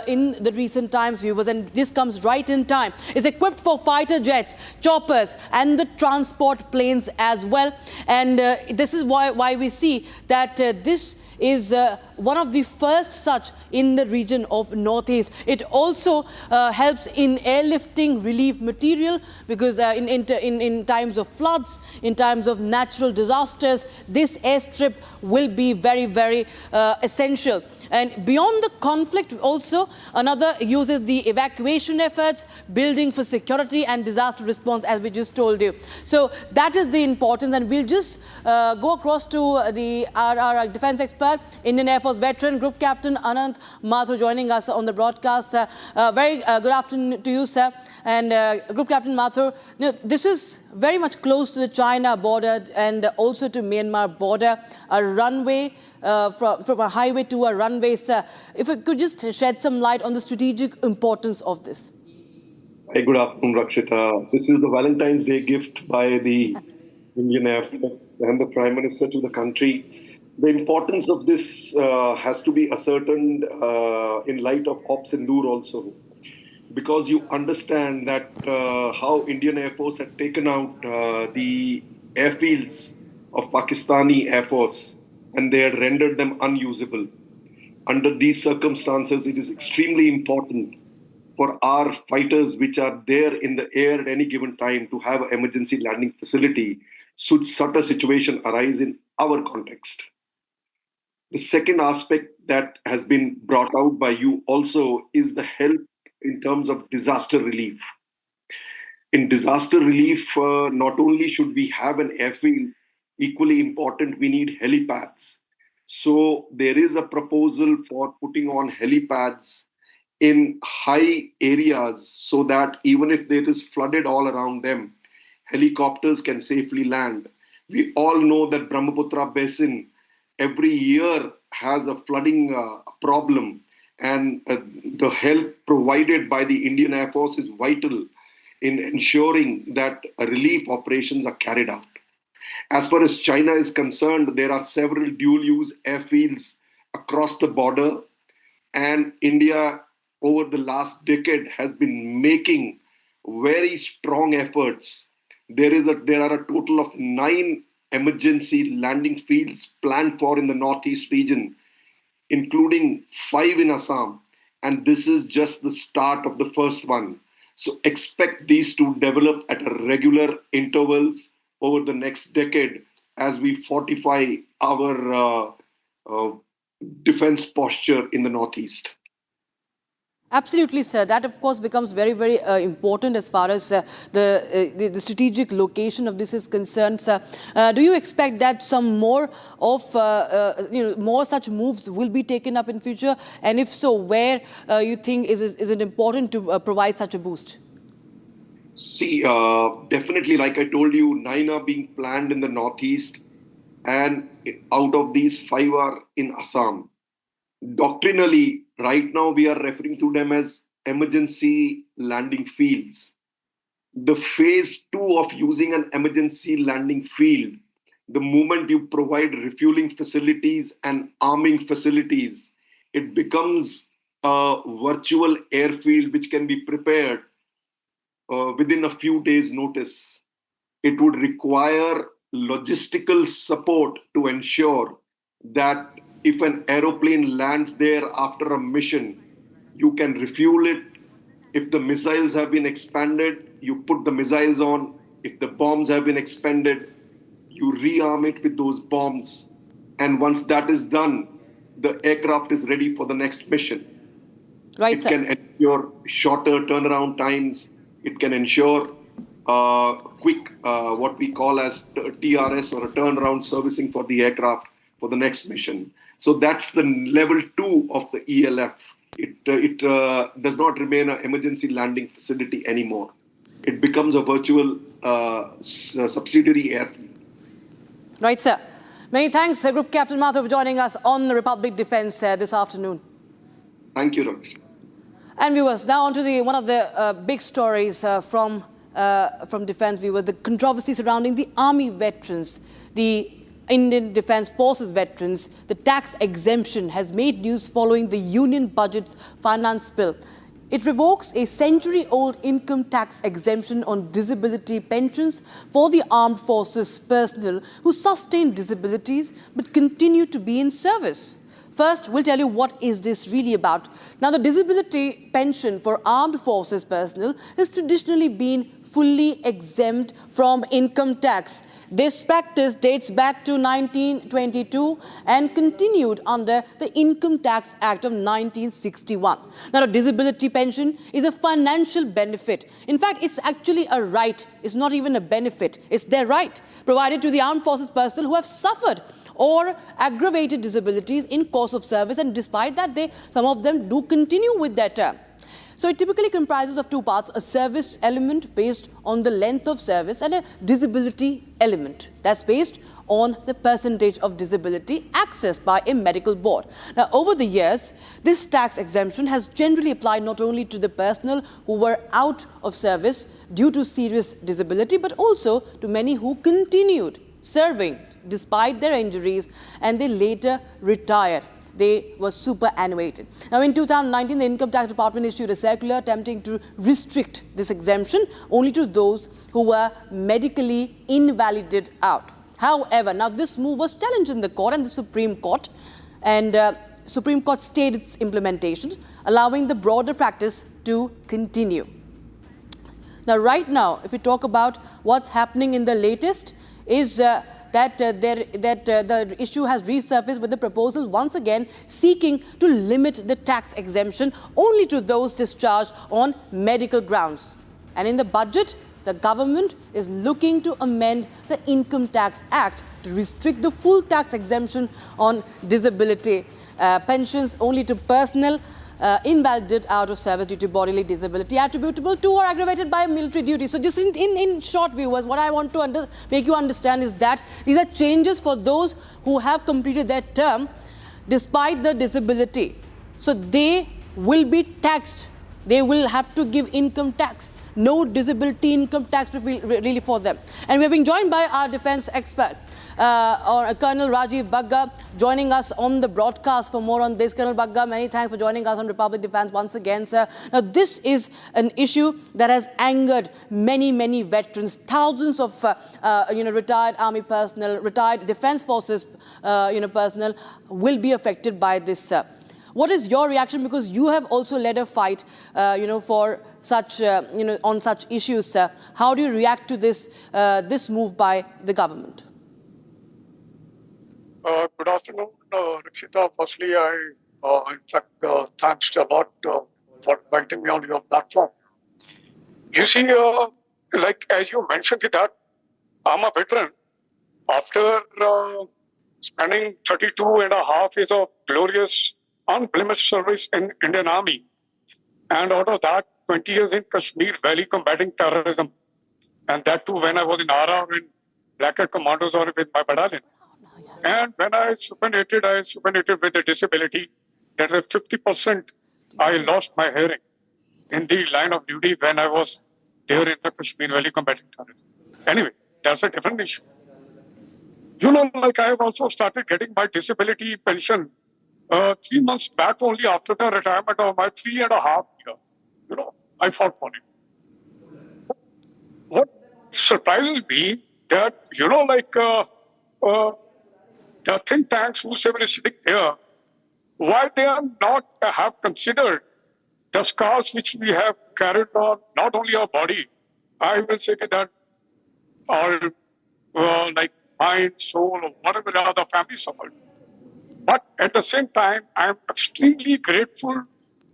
in the recent times, viewers, and this comes right in time. It's equipped for fighter jets, choppers, and the transport planes as well. And this is why we see that this is one of the first such in the region of Northeast. It also helps in airlifting relief material, because in times of floods, in times of natural disasters, this airstrip will be very, very essential. And beyond the conflict also, another uses the evacuation efforts, building for security and disaster response, as we just told you. So that is the importance, and we'll just go across to our defense expert, Indian Air Force veteran, Group Captain Anant Mathur, joining us on the broadcast. Very good afternoon to you, sir. And Group Captain Mathur, this is very much close to the China border and also to Myanmar border, a runway from a highway to a runway. Sir, if you could just shed some light on the strategic importance of this. Hi, good afternoon, Rakshita. This is the Valentine's Day gift by the Indian Air Force and the Prime Minister to the country. The importance of this has to be ascertained in light of Op Sindoor also, because you understand that how Indian Air Force had taken out the airfields of Pakistani Air Force and they had rendered them unusable. Under these circumstances, it is extremely important for our fighters which are there in the air at any given time to have an emergency landing facility should such a situation arise in our context. The second aspect that has been brought out by you also is the help in terms of disaster relief. In disaster relief, not only should we have an airfield, equally important, we need helipads. So there is a proposal for putting on helipads in high areas so that even if there is flooded all around them, helicopters can safely land. We all know that Brahmaputra basin every year has a flooding problem, and the help provided by the Indian Air Force is vital in ensuring that relief operations are carried out. As far as China is concerned, there are several dual-use airfields across the border, and India over the last decade has been making very strong efforts. There are a total of 9 emergency landing fields planned for in the Northeast region, including 5 in Assam, and this is just the start of the first one. So expect these to develop at regular intervals over the next decade as we fortify our defense posture in the Northeast. Absolutely, sir. That, of course, becomes very, very important as far as the strategic location of this is concerned, sir. Do you expect that some more of more such moves will be taken up in future? And if so, where you think is it important to provide such a boost? See, definitely, like I told you, 9 are being planned in the Northeast, and out of these, 5 are in Assam. Doctrinally, right now we are referring to them as emergency landing fields. The phase 2 of using an emergency landing field, the moment you provide refueling facilities and arming facilities, it becomes a virtual airfield which can be prepared within a few days' notice. It would require logistical support to ensure that if an aeroplane lands there after a mission, you can refuel it. If the missiles have been expanded, you put the missiles on. If the bombs have been expended, you rearm it with those bombs. And once that is done, the aircraft is ready for the next mission. Right, it can ensure shorter turnaround times. It can ensure quick, what we call as TRS, or a turnaround servicing for the aircraft for the next mission. So that's the level 2 of the ELF. It does not remain an emergency landing facility anymore. It becomes a virtual subsidiary airfield. Right, sir. Many thanks, Group Captain Mathur, for joining us on the Republic Defence this afternoon. Thank you, Ramesh. And viewers, now on to one of the big stories from defence, viewers, the controversy surrounding the Army veterans, the Indian Defence Forces veterans. The tax exemption has made news following the Union Budget's finance bill. It revokes a century-old income tax exemption on disability pensions for the armed forces personnel who sustain disabilities but continue to be in service. First, we'll tell you what is this really about. Now, the disability pension for armed forces personnel has traditionally been fully exempt from income tax. This practice dates back to 1922 and continued under the Income Tax Act of 1961. Now, a disability pension is a financial benefit. In fact, it's actually a right. It's not even a benefit. It's their right, provided to the armed forces personnel who have suffered or aggravated disabilities in course of service, and despite that, some of them do continue with their term. So it typically comprises of two parts: a service element based on the length of service and a disability element that's based on the percentage of disability accessed by a medical board. Now, over the years, this tax exemption has generally applied not only to the personnel who were out of service due to serious disability, but also to many who continued serving despite their injuries and they later retired. They were superannuated. Now, in 2019, the Income Tax Department issued a circular attempting to restrict this exemption only to those who were medically invalided out. However, now this move was challenged in the court and the Supreme Court, and Supreme Court stayed its implementation, allowing the broader practice to continue. Now, right now, if we talk about what's happening in the latest, is that the issue has resurfaced with the proposal once again seeking to limit the tax exemption only to those discharged on medical grounds. And in the budget, the government is looking to amend the Income Tax Act to restrict the full tax exemption on disability pensions only to personnel invalided out of service due to bodily disability attributable to or aggravated by military duty. So just in short, viewers, what I want to make you understand is that these are changes for those who have completed their term despite the disability. So they will be taxed. They will have to give income tax. No disability income tax really for them. And we're being joined by our defense expert, Colonel Rajiv Bagga, joining us on the broadcast. For more on this, Colonel Bagga, many thanks for joining us on Republic Defense once again, sir. Now, this is an issue that has angered many veterans. Thousands of retired army personnel, retired defense forces personnel will be affected by this, sir. What is your reaction? Because you have also led a fight, for such, on such issues, sir. How do you react to this move by the government? Good afternoon, Rakshita. Firstly, thanks a lot for inviting me on your platform. You see, as you mentioned that I'm a veteran. After spending 32 and a half years of glorious, unblemished service in Indian Army, and out of that, 20 years in Kashmir Valley combating terrorism, and that too when I was in RR in Black Hat Commandos or with my battalion. And when I superannuated with a disability. That is 50%. I lost my hearing in the line of duty when I was there in the Kashmir Valley combating terrorism. Anyway, that's a different issue. I have also started getting my disability pension 3 months back only after the retirement of my 3.5 years. I fought for it. What surprises me that, the think tanks, whosoever is sitting there, why they are not have considered the scars which we have carried on, not only our body, I will say that our mind, soul, or whatever the other family suffered. But at the same time, I am extremely grateful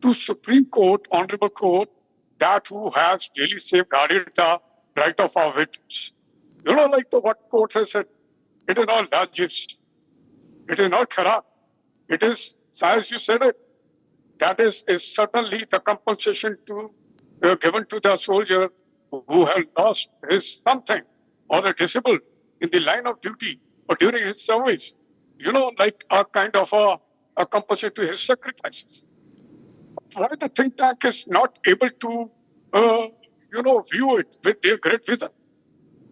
to Supreme Court, Honorable Court, that who has really safeguarded the right of our victims. What court has said, it is not largest. It is not corrupt. It is, as you said it, that is certainly the compensation given to the soldier who has lost his something or a disabled in the line of duty or during his service. A kind of a compensation to his sacrifices. Why the think tank is not able to, view it with their great vision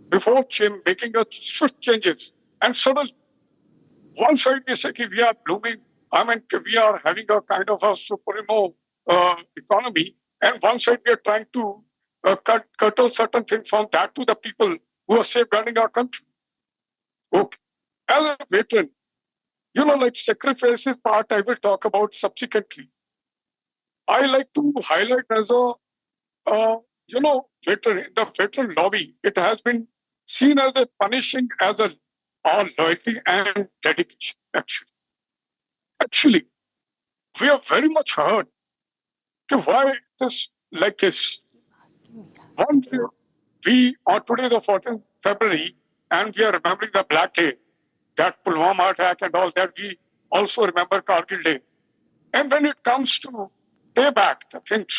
before making a swift changes. And suddenly, one side we say we are blooming, we are having a kind of a supremo economy, and one side we are trying to curtail certain things from that to the people who are safeguarding our country. Okay. As a veteran, sacrifices part I will talk about subsequently. I like to highlight as the veteran lobby, it has been seen as a punishing as a our loyalty and dedication. Actually, we are very much hurt. Why this like this? One year, we on today the 14th February, and we are remembering the Black Day, that Pulwama attack and all that. We also remember Kargil Day. And when it comes to payback, the things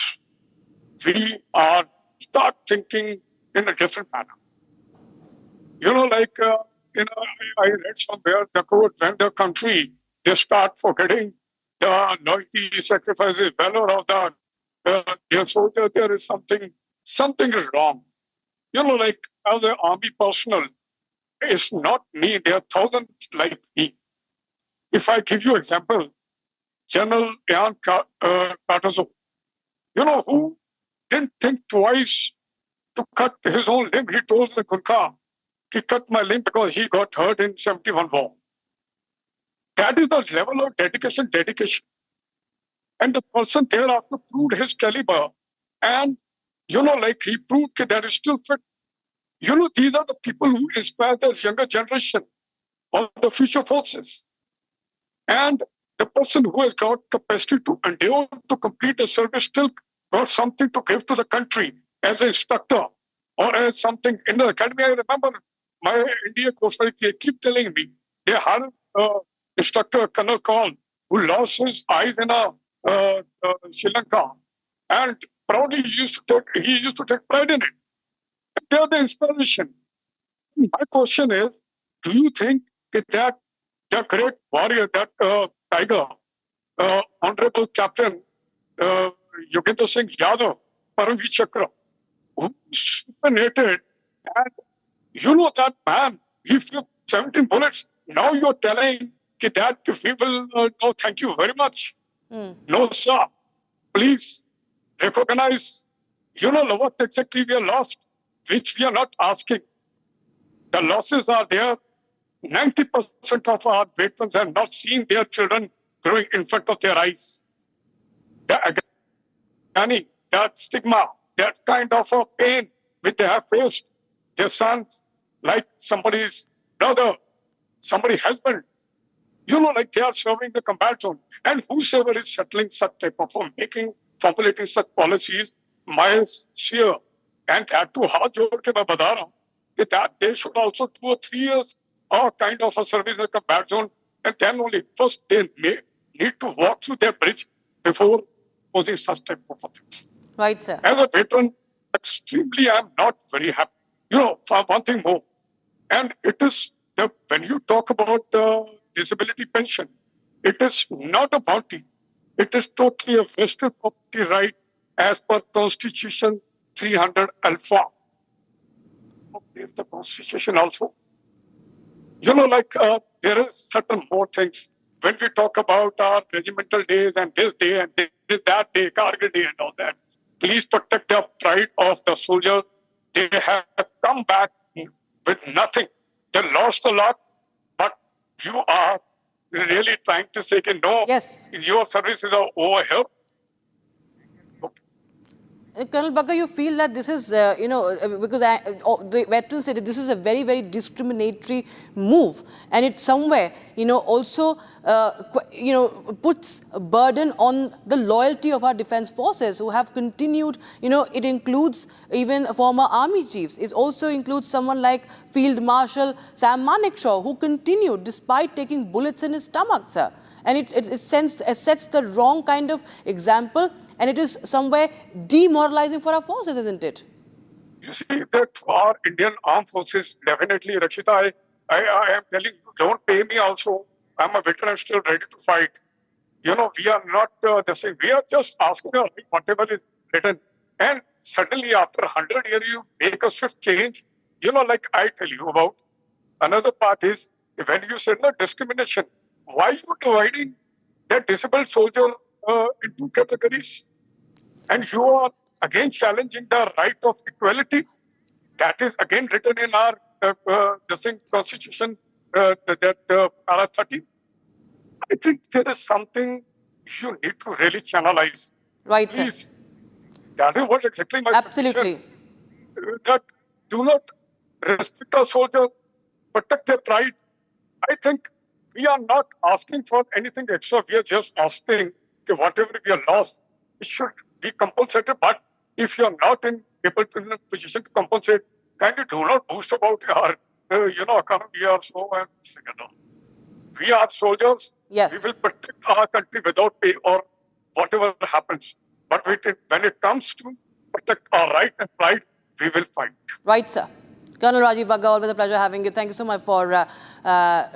we are start thinking in a different manner. I read somewhere the quote, when the country they start forgetting the loyalty, sacrifices, valor of their soldier, there is something is wrong. As an army personnel, it's not me. There are thousands like me. If I give you example, General Ian Cardozo, who didn't think twice to cut his own limb. He told the Gurkha, he cut my limb because he got hurt in 71 war. That is the level of dedication. And the person thereafter proved his caliber. And, he proved that is still fit. These are the people who inspire the younger generation of the future forces. And the person who has got capacity to endure to complete the service still got something to give to the country as an instructor or as something in the academy. I remember my India Coast Guard, they keep telling me they had an instructor, Colonel Kaul, who lost his eyes in Sri Lanka, and proudly he used to take pride in it. They are the inspiration. My question is, do you think that the great warrior, that tiger, Honorable Captain Yogendra Singh Yadav, Paramveer Chakra, who supinated, and that man, he flew 17 bullets. Now you're telling that we will, no, thank you very much. No, sir. Please recognize, what exactly we are lost, which we are not asking. The losses are there. 90% of our veterans have not seen their children growing in front of their eyes. The agony, that stigma, that kind of a pain which they have faced, their sons, like somebody's brother, somebody's husband, they are serving the combat zone. And whosoever is settling such type of formulating such policies, my sincere and that to how jod ke main bata raha hu that they should also 2 or 3 years or kind of a service in the combat zone, and then only first they need to walk through their bridge before posing such type of things. Right, sir. As a veteran, extremely, I am not very happy. For one thing more, and it is when you talk about the disability pension, it is not a bounty. It is totally a vested property right as per Constitution 300 Alpha. The Constitution also. There is certain more things. When we talk about our regimental days and this day and this, that day, Kargil day and all that, please protect the pride of the soldier. They have come back with nothing. They lost a lot, but you are really trying to say, no, yes, your services are over here. Colonel Bagga, you feel that this is, because the veterans say that this is a very, very discriminatory move, and it somewhere, also, puts a burden on the loyalty of our defense forces who have continued. It includes even former army chiefs. It also includes someone like Field Marshal Sam Manekshaw, who continued despite taking bullets in his stomach, sir. And it sets the wrong kind of example. And it is somewhere demoralizing for our forces, isn't it? You see, that our Indian armed forces, definitely, Rakshita, I am telling you, don't pay me also. I'm a veteran, still ready to fight. We are not the same. We are just asking whatever is written. And suddenly, after 100 years, you make a swift change. Like I tell you about. Another part is, when you said no discrimination, why are you dividing that disabled soldier in 2 categories? And you are again challenging the right of equality. That is again written in our the same Constitution, Para 30. I think there is something you need to really channelize. Right, please. sir. That is what exactly my Absolutely. petition, that do not respect our soldiers, protect their pride. I think we are not asking for anything extra. We are just asking that whatever we have lost, it should be compensated. But if you are not in a position to compensate, kindly do not boast about our, economy or so and we are soldiers. Yes. We will protect our country without pay or whatever happens. But when it comes to protect our right and pride, we will fight. Right, sir. Colonel Rajiv Bagga, always a pleasure having you. Thank you so much for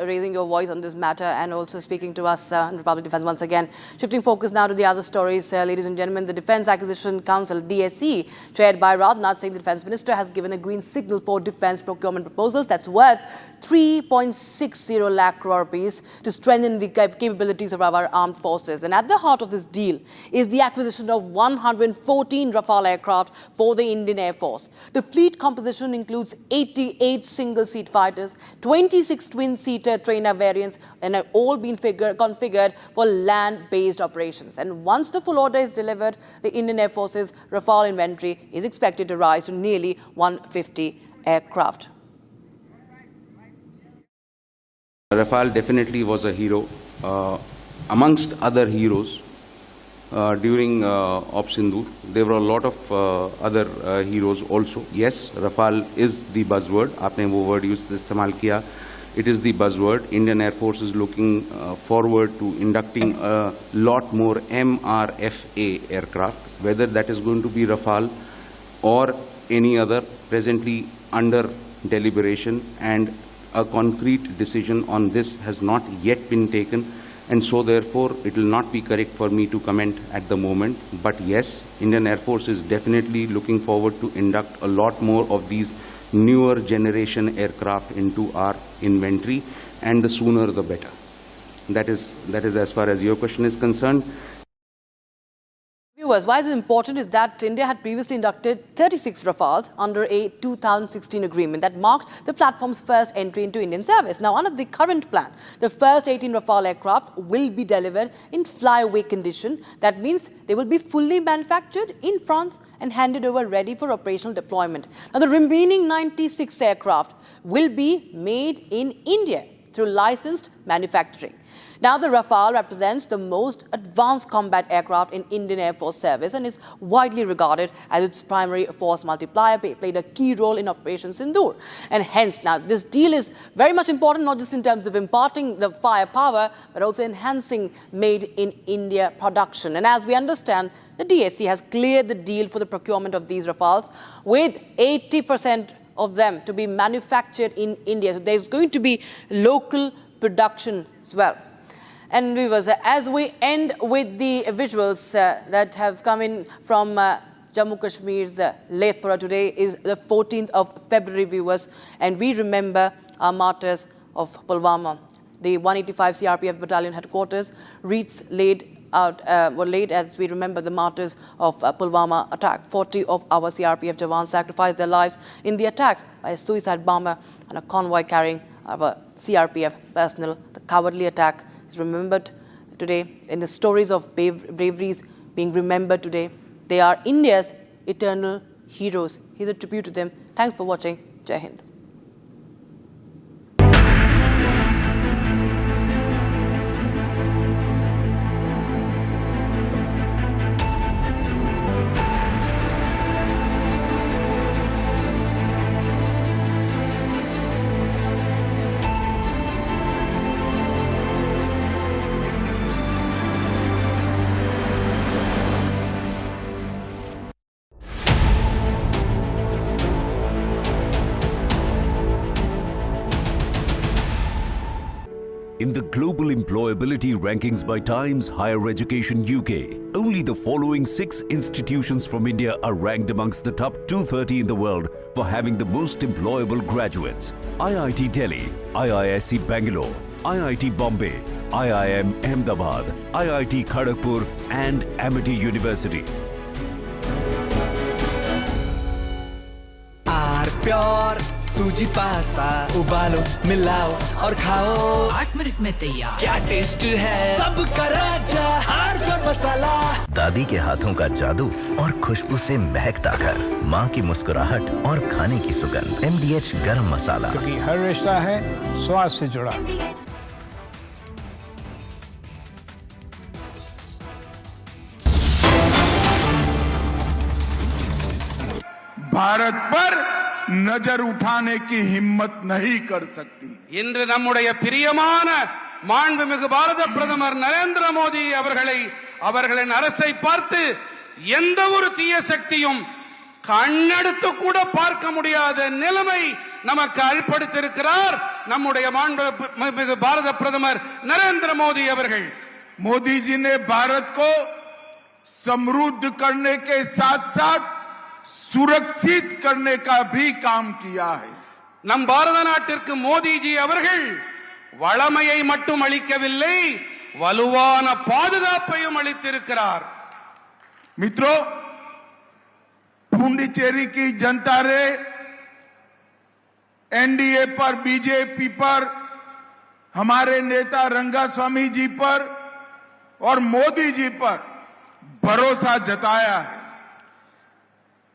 raising your voice on this matter and also speaking to us on Republic Defence once again. Shifting focus now to the other stories, ladies and gentlemen. The Defence Acquisition Council, DSC, chaired by Rajnath Singh, the Defence Minister, has given a green signal for defence procurement proposals that's worth 3.60 lakh crore rupees to strengthen the capabilities of our armed forces. And at the heart of this deal is the acquisition of 114 Rafale aircraft for the Indian Air Force. The fleet composition includes 88 single-seat fighters, 26 twin-seater trainer variants, and have all been configured for land-based operations. And once the full order is delivered, the Indian Air Force's Rafale inventory is expected to rise to nearly 150 aircraft. Rafale definitely was a hero, amongst other heroes. During Op Sindoor, there were a lot of other heroes also. Yes, Rafale is the buzzword. आपने वो word इस्तेमाल किया. It is the buzzword. Indian Air Force is looking forward to inducting a lot more MRFA aircraft, whether that is going to be Rafale or any other, presently under deliberation, and a concrete decision on this has not yet been taken. And so therefore it will not be correct for me to comment at the moment. But yes, Indian Air Force is definitely looking forward to induct a lot more of these newer generation aircraft into our inventory, and the sooner the better. That is as far as your question is concerned. Viewers, why is it important is that India had previously inducted 36 Rafales under a 2016 agreement that marked the platform's first entry into Indian service. Now, under the current plan, the first 18 Rafale aircraft will be delivered in flyaway condition. That means they will be fully manufactured in France and handed over ready for operational deployment. Now, the remaining 96 aircraft will be made in India through licensed manufacturing. Now, the Rafale represents the most advanced combat aircraft in Indian Air Force service and is widely regarded as its primary force multiplier, played a key role in Operation Sindoor. And hence, now, this deal is very much important, not just in terms of imparting the firepower, but also enhancing made in India production. And as we understand, the DSC has cleared the deal for the procurement of these Rafales, with 80% of them to be manufactured in India. So there's going to be local production as well. And viewers, as we end with the visuals that have come in from Jammu Kashmir's Letpura, today is the 14th of February, viewers, and we remember our martyrs of Pulwama. The 185 CRPF battalion headquarters wreaths were laid as we remember the martyrs of Pulwama attack. 40 of our CRPF jawans sacrificed their lives in the attack by a suicide bomber and a convoy carrying our CRPF personnel. The cowardly attack is remembered today, in the stories of braveries being remembered today. They are India's eternal heroes. Here's a tribute to them. Thanks for watching. Jai Hind. In the global employability rankings by Times Higher Education UK, only the following 6 institutions from India are ranked amongst the top 230 in the world for having the most employable graduates: IIT Delhi, IISc Bangalore, IIT Bombay, IIM Ahmedabad, IIT Kharagpur and Amity University. Pure सूजी pasta उबालो मिलाओ और खाओ 8 minute में तैयार क्या test है सबका राजा are pure मसाला दादी के हाथों का जादू और खुशबू से महकता घर माँ की मुस्कुराहट और खाने की सुगंध MDH गरम मसाला क्योंकि हर रिश्ता है स्वाद से जुड़ा। भारत पर नजर उठाने की हिम्मत नहीं कर सकती। இன்று நம்முடைய பிரியமான மாண்புமிகு பாரத பிரதமர் நரேந்திர மோடி அவர்களின் அரசை பார்த்து எந்த ஒரு தீய சக்தியும் கண்ணெடுத்து கூட பார்க்க முடியாத நிலைமை நமக்கு ஏற்படுத்தியிருக்கிறார் நம்முடைய மாண்புமிகு பாரத பிரதமர் நரேந்திர மோடி அவர்கள்। मोदी जी ने भारत को समृद्ध करने के साथ साथ सुरक्षित करने का भी काम किया है। நம் பாரத நாட்டிற்கு மோடிஜி அவர்கள் வளமையை மட்டும் அளிக்கவில்லை வலுவான பாதுகாப்பையும் அளித்திருக்கிறார்। मित्रों, पुडुचेरी की जनता ने एनडीए पर, बीजेपी पर, हमारे नेता रंगास्वामी जी पर और मोदी जी पर भरोसा जताया है।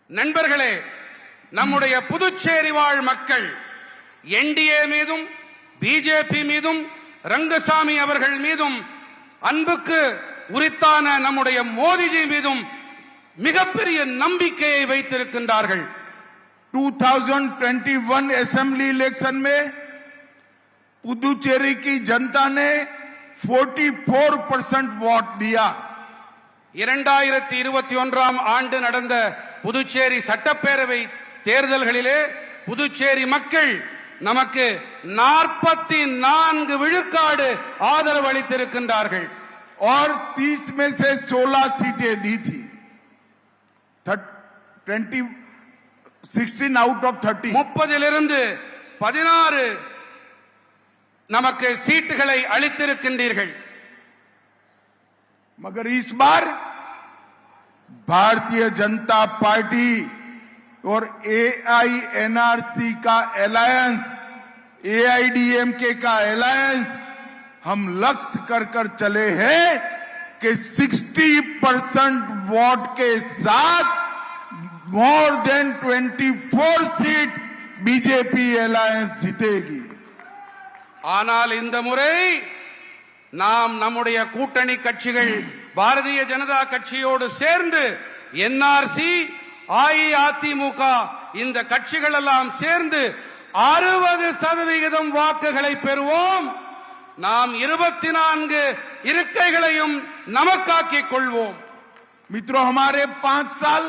நண்பர்களே, நம்முடைய புதுச்சேரி வாழ் மக்கள் என்டிஏ மீதும் பிஜேபி மீதும் ரங்கசாமி அவர்கள் மீதும் அன்புக்கு உரித்தான நம்முடைய மோடிஜி மீதும் மிகப்பெரிய நம்பிக்கையை வைத்திருக்கின்றார்கள்। 2021 असेंबली इलेक्शन में पुदुचेरी की जनता ने 44% वोट दिया। 2021 ஆண்டு நடந்த புதுச்சேரி சட்டப்பேரவை தேர்தல்களிலே புதுச்சேரி மக்கள் நமக்கு 44 விழுக்காடு ஆதரவு அளித்திருக்கின்றார்கள்। और 30 में से 16 सीटें दी थी। 16 आउट ऑफ 30। 30 16 நமக்கு சீட்டுகளை அளித்திருக்கின்றீர்கள்। मगर इस बार भारतीय जनता पार्टी और AINRC का अलायंस, AIDMK का अलायंस हम लक्ष्य कर चले हैं कि 60% वोट के साथ more than 24 seat BJP alliance जीतेगी। ஆனால் இந்த முறை நாம் நம்முடைய கூட்டணி கட்சிகள் பாரதிய ஜனதா கட்சியோடு சேர்ந்து என்ஆர்சி, அஇஅதிமுக இந்த கட்சிகள் எல்லாம் சேர்ந்து 60% வாக்குகளை பெறுவோம்। நாம் 24 இருக்கைகளையும் நமக்காக்கிக் கொள்வோம்। मित्रों, हमारे 5 साल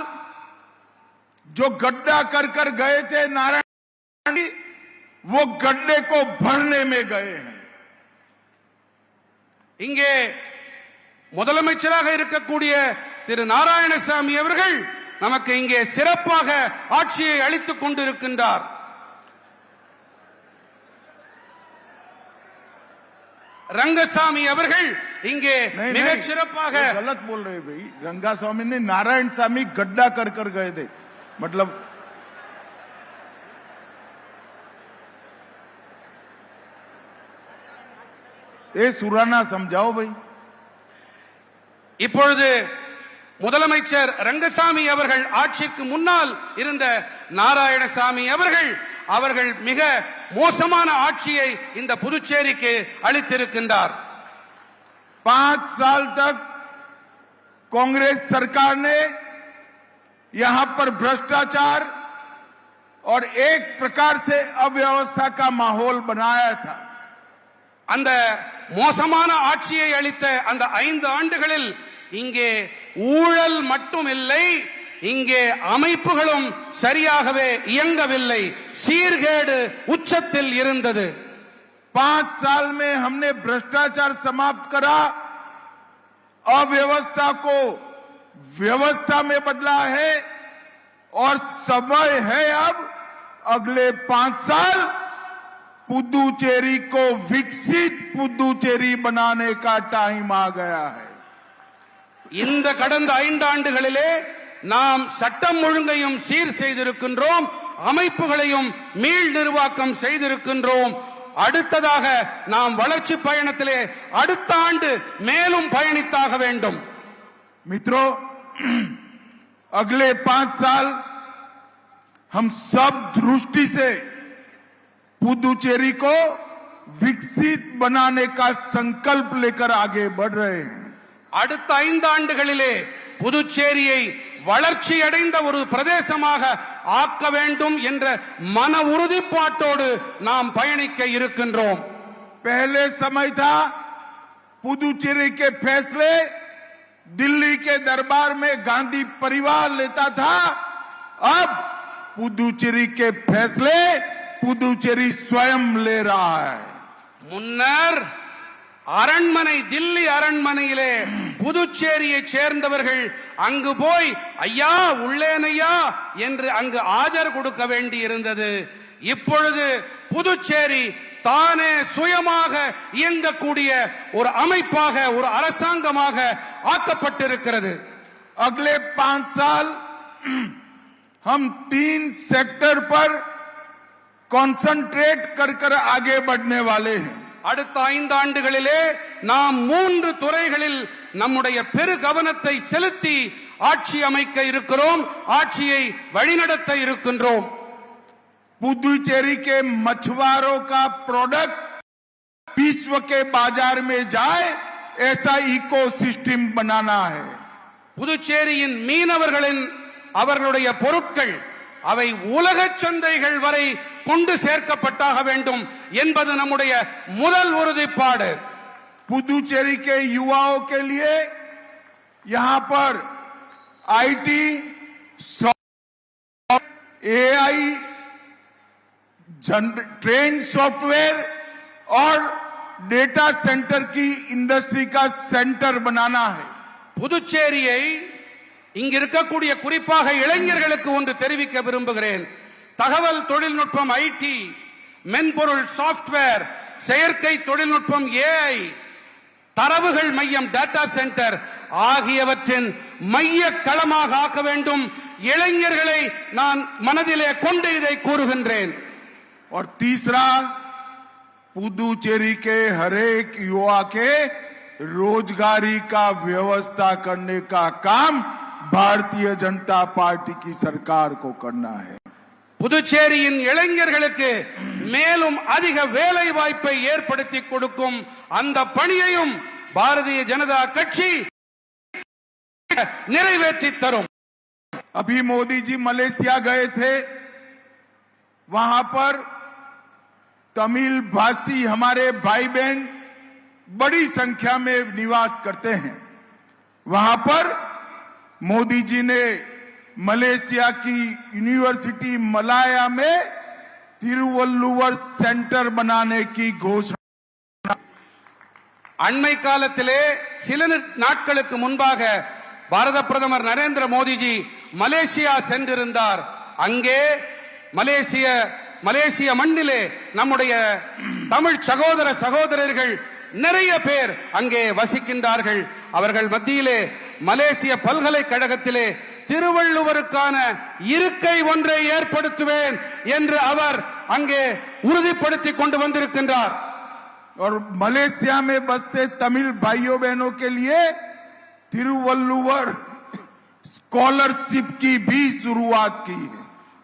जो गड्ढा कर गए थे नारायण, वो गड्ढे को भरने में गए हैं। இங்கே முதலமைச்சராக இருக்கக்கூடிய திரு நாராயணசாமி அவர்கள் நமக்கு இங்கே சிறப்பாக ஆட்சியை அளித்துக் கொண்டிருக்கின்றார்। रंगसामी அவர்கள் இங்கே மிகச் சிறப்பாக गलत बोल रहे भाई। रंगास्वामी ने नारायण स्वामी गड्ढा कर गए थे, मतलब ये सुराना समझाओ भाई। இப்பொழுது முதலமைச்சர் ரங்கசாமி அவர்கள் ஆட்சிக்கு முன்னால் இருந்த நாராயணசாமி அவர்கள் மிக மோசமான ஆட்சியை இந்த புதுச்சேரிக்கு அளித்திருக்கின்றார்। 5 साल तक कांग्रेस सरकार ने यहां पर भ्रष्टाचार और एक प्रकार से अव्यवस्था का माहौल बनाया था। அந்த மோசமான ஆட்சியை அளித்த அந்த 5 ஆண்டுகளில் இங்கே ஊழல் மட்டும் இல்லை, இங்கே அமைப்புகளும் சரியாகவே இயங்கவில்லை, சீர்கேடு உச்சத்தில் இருந்தது। 5 साल में हमने भ्रष्टाचार समाप्त करा, अव्यवस्था को व्यवस्था में बदला है और समय है अब अगले 5 साल पुदुचेरी को विकसित पुदुचेरी बनाने का टाइम आ गया है। இந்த கடந்த 5 ஆண்டுகளிலே நாம் சட்டம் ஒழுங்கையும் சீர் செய்திருக்கின்றோம், அமைப்புகளையும் மீள் நிர்வாகம் செய்திருக்கின்றோம். அடுத்ததாக நாம் வளர்ச்சி பயணத்திலே அடுத்த ஆண்டு மேலும் பயணித்தாக வேண்டும். मित्रों, अगले 5 साल हम सब दृष्टि से पुदुचेरी को विकसित बनाने का संकल्प लेकर आगे बढ़ रहे हैं. அடுத்த 5 ஆண்டுகளிலே புதுச்சேரியை வளர்ச்சி அடைந்த ஒரு பிரதேசமாக ஆக்க வேண்டும் என்ற மன உறுதிப்பாட்டோடு நாம் பயணிக்க இருக்கின்றோம். पहले समय था पुदुचेरी के फैसले दिल्ली के दरबार में गांधी परिवार लेता था. अब पुदुचेरी के फैसले पुदुचेरी स्वयं ले रहा है. முன்னர் அரண்மனை தில்லி அரண்மனையிலே புதுச்சேரியை சேர்ந்தவர்கள் அங்கு போய் ஐயா உள்ளேனையா என்று அங்கு ஆஜர் கொடுக்க வேண்டி இருந்தது. இப்பொழுது புதுச்சேரி தானே சுயமாக இயங்கக்கூடிய ஒரு அமைப்பாக ஒரு அரசாங்கமாக ஆக்கப்பட்டிருக்கிறது. अगले 5 साल हम 3 सेक्टर पर कंसंट्रेट कर आगे बढ़ने वाले हैं. அடுத்த 5 ஆண்டுகளிலே நாம் 3 துறைகளில் நம்முடைய பெரு கவனத்தை செலுத்தி ஆட்சி அமைக்க இருக்கிறோம், ஆட்சியை வழிநடத்த இருக்கின்றோம். पुदुचेरी के मछुआरों का प्रोडक्ट विश्व के बाजार में जाए ऐसा इकोसिस्टम बनाना है. புதுச்சேரியின் மீனவர்களின் அவர்களுடைய பொருட்கள் அவை உலக சந்தைகள் வரை கொண்டு சேர்க்கப்பட்டாக வேண்டும் என்பது நம்முடைய முதல் உறுதிப்பாடு. पुदुचेरी के युवाओं के लिए यहां पर आईटी, एआई, ट्रेन सॉफ्टवेयर और डेटा सेंटर की इंडस्ट्री का सेंटर बनाना है. புதுச்சேரியை இங்க இருக்கக்கூடிய குறிப்பாக இளைஞர்களுக்கு ஒன்று தெரிவிக்க விரும்புகிறேன். தகவல் தொழில்நுட்பம் ஐடி, மென்பொருள் சாப்ட்வேர், செயற்கை தொழில்நுட்பம் ஏஐ, தரவுகள் மையம் டேட்டா சென்டர் ஆகியவற்றின் மைய களமாக ஆக்க வேண்டும். இளைஞர்களை நான் மனதிலே கொண்டு இதை கூறுகின்றேன். और तीसरा, पुदुचेरी के हरेक युवा के रोजगारी का व्यवस्था करने का काम भारतीय जनता पार्टी की सरकार को करना है. புதுச்சேரியின் இளைஞர்களுக்கு மேலும் அதிக வேலை வாய்ப்பை ஏற்படுத்தி கொடுக்கும் அந்த பணியையும் பாரதிய ஜனதா கட்சி நிறைவேற்றி தரும். अभी मोदी जी मलेशिया गए थे. वहां पर तमिल भाषी हमारे भाई बहन बड़ी संख्या में निवास करते हैं. वहां पर मोदी जी ने मलेशिया की यूनिवर्सिटी मलाया में तिरुवल्लुवर सेंटर बनाने की घोषणा. அண்மை காலத்திலே சில நாட்களுக்கு முன்பாக பாரத பிரதமர் நரேந்திர மோடிஜி மலேசியா சென்றிருந்தார். அங்கே மலேசிய மண்ணிலே நம்முடைய தமிழ் சகோதர சகோதரர்கள் நிறைய பேர் அங்கே வசிக்கின்றார்கள். அவர்கள் மத்தியிலே மலேசிய பல்கலைக்கழகத்திலே திருவள்ளுவருக்கான இருக்கை ஒன்றை ஏற்படுத்துவேன் என்று அவர் அங்கே உறுதிப்படுத்தி கொண்டு வந்திருக்கின்றார். और मलेशिया में बसते तमिल भाइयों बहनों के लिए तिरुवल्लुवर स्कॉलरशिप की भी शुरुआत की है.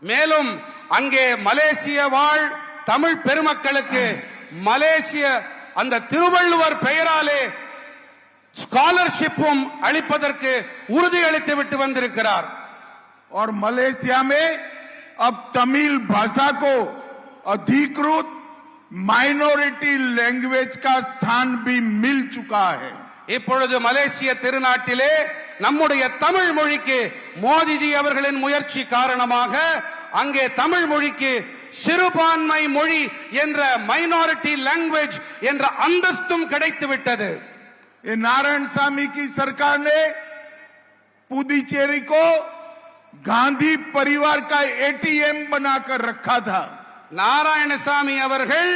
மேலும் அங்கே மலேசிய வாழ் தமிழ் பெருமக்களுக்கு மலேசிய அந்த திருவள்ளுவர் பெயராலே ஸ்காலர்ஷிப்பும் அளிப்பதற்கு உறுதி அளித்து விட்டு வந்திருக்கிறார். और मलेशिया में अब तमिल भाषा को अधिकृत माइनॉरिटी लैंग्वेज का स्थान भी मिल चुका है. இப்பொழுது மலேசிய திருநாட்டிலே நம்முடைய தமிழ் மொழிக்கு மோடிஜி அவர்களின் முயற்சி காரணமாக அங்கே தமிழ் மொழிக்கு சிறுபான்மை மொழி என்ற மைனாரிட்டி லாங்குவேஜ் என்ற அந்தஸ்தும் கிடைத்து விட்டது. नारायण स्वामी की सरकार ने पुदुचेरी को गांधी परिवार का एटीएम बनाकर रखा था. நாராயணசாமி அவர்கள்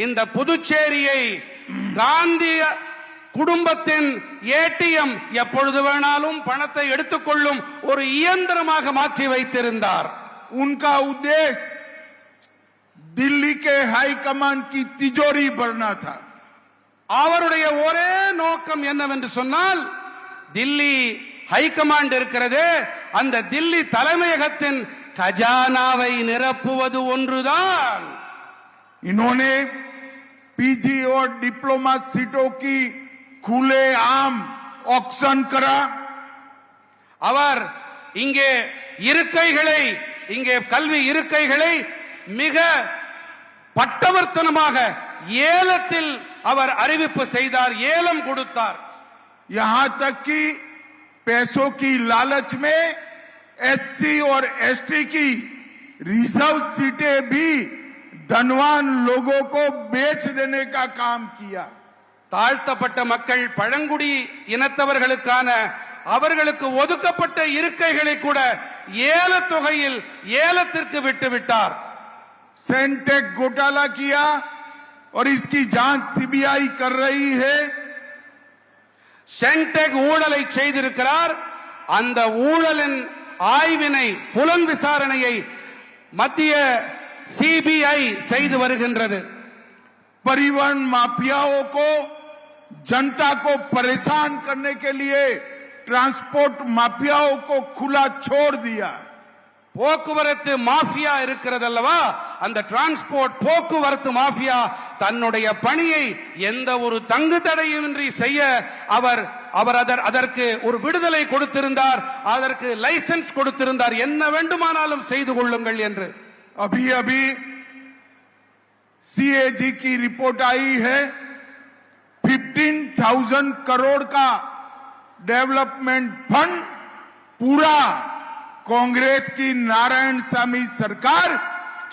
இந்த புதுச்சேரியை காந்தி குடும்பத்தின் ஏடிஎம், எப்பொழுது வேணாலும் பணத்தை எடுத்துக்கொள்ளும் ஒரு இயந்திரமாக மாற்றி வைத்திருந்தார். उनका उद्देश्य दिल्ली के हाई कमान की तिजोरी भरना था। அவருடைய ஒரே நோக்கம் என்னவென்று சொன்னால் தில்லி ஹைகமாண்ட் இருக்கிறதே அந்த தில்லி தலைமையகத்தின் खजानाவை நிரப்புவது ஒன்றுதான்। इन्होंने पीजी और डिप्लोमा सीटों की खुलेआम ऑक्शन करा। அவர் இங்கே இருக்கைகளை இங்கே கல்வி இருக்கைகளை மிக பட்டவர்த்தனமாக ஏலத்தில் அவர் அறிவிப்பு செய்தார், ஏலம் கொடுத்தார்। यहां तक कि पैसों की लालच में एससी और एसटी की रिजर्व सीटें भी धनवान लोगों को बेच देने का काम किया। தாழ்த்தப்பட்ட மக்கள் பழங்குடி இனத்தவர்களுக்கான அவர்களுக்கு ஒதுக்கப்பட்ட இருக்கைகளை கூட ஏலத் தொகையில் ஏலத்திற்கு விட்டுவிட்டார்। सेंटेक घोटाला किया और इसकी जांच सीबीआई कर रही है। சென்டெக் ஊழலை செய்திருக்கிறார், அந்த ஊழலின் ஆய்வினை புலன் விசாரணையை மத்திய சிபிஐ செய்து வருகின்றது। परिवहन माफियाओं को जनता को परेशान करने के लिए ट्रांसपोर्ट माफियाओं को खुला छोड़ दिया। போக்குவரத்து மாஃபியா இருக்கிறது அல்லவா, அந்த டிரான்ஸ்போர்ட் போக்குவரத்து மாஃபியா தன்னுடைய பணியை எந்த ஒரு தங்கு தடையின்றி செய்ய அவர் அதற்கு ஒரு விடுதலை கொடுத்திருந்தார், அதற்கு லைசென்ஸ் கொடுத்திருந்தார், என்ன வேண்டுமானாலும் செய்து கொள்ளுங்கள் என்று। अभी सीएजी की रिपोर्ट आई है, 15,000 करोड़ का डेवलपमेंट फंड पूरा कांग्रेस की नारायण सामी सरकार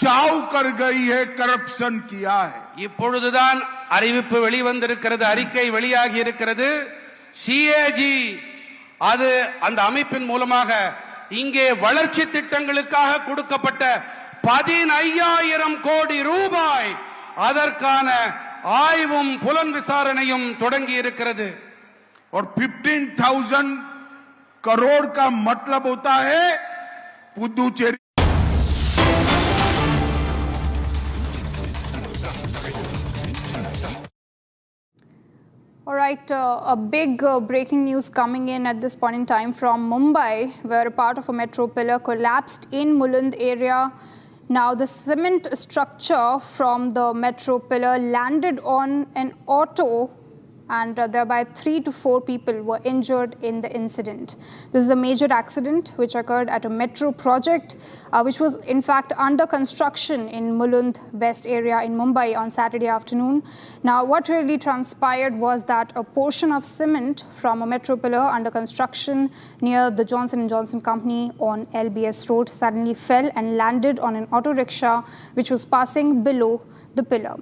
चाव कर गई है, करप्शन किया है। இப்பொழுதுதான் அறிவிப்பு வெளிவந்திருக்கிறது, அறிக்கை வெளியாகி இருக்கிறது। சிஏஜி அது அந்த அமைப்பின் மூலமாக இங்கே வளர்ச்சி திட்டங்களுக்காக கொடுக்கப்பட்ட 15,000 கோடி ரூபாய் அதற்கான ஆய்வும் புலன் விசாரணையும் தொடங்கி இருக்கிறது। और 15,000 करोड़ का मतलब होता है Puducherry. All right, a big breaking news coming in at this point in time from Mumbai, where a part of a metro pillar collapsed in Mulund area. Now, the cement structure from the metro pillar landed on an auto, and thereby 3 to 4 people were injured in the incident. This is a major accident which occurred at a metro project, which was in fact under construction in Mulund West area in Mumbai on Saturday afternoon. Now, what really transpired was that a portion of cement from a metro pillar under construction near the Johnson & Johnson company on LBS Road suddenly fell and landed on an auto rickshaw which was passing below the pillar.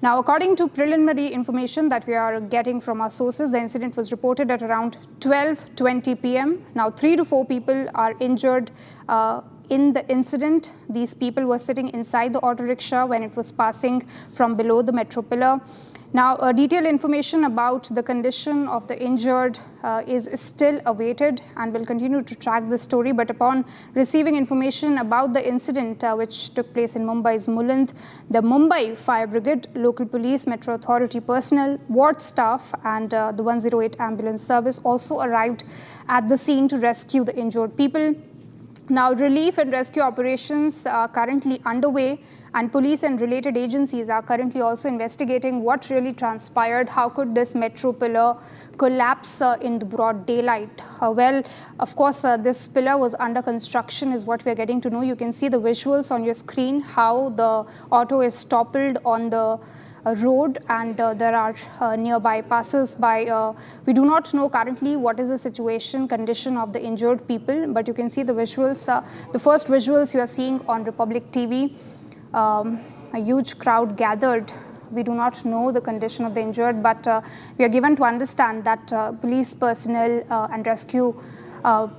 Now, according to preliminary information that we are getting from our sources, the incident was reported at around 12:20 p.m. Now, 3 to 4 people are injured in the incident. These people were sitting inside the auto rickshaw when it was passing from below the metro pillar. Now, detailed information about the condition of the injured is still awaited, and will continue to track the story. But upon receiving information about the incident which took place in Mumbai's Mulund, the Mumbai Fire Brigade, local police, Metro Authority personnel, ward staff and the 108 ambulance service also arrived at the scene to rescue the injured people. Now, relief and rescue operations are currently underway, and police and related agencies are currently also investigating what really transpired. How could this metro pillar collapse in the broad daylight? Well, of course, this pillar was under construction is what we are getting to know. You can see the visuals on your screen, how the auto is toppled on the road, and there are nearby passers-by. We do not know currently what is the condition of the injured people, but you can see the visuals. The first visuals you are seeing on Republic TV, a huge crowd gathered. We do not know the condition of the injured, but we are given to understand that police personnel and rescue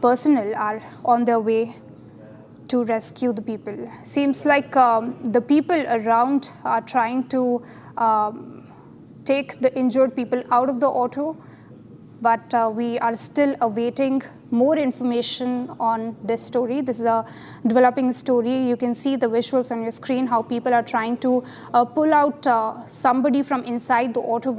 personnel are on their way to rescue the people. Seems like the people around are trying to take the injured people out of the auto, but we are still awaiting more information on this story. This is a developing story. You can see the visuals on your screen, how people are trying to pull out somebody from inside the auto.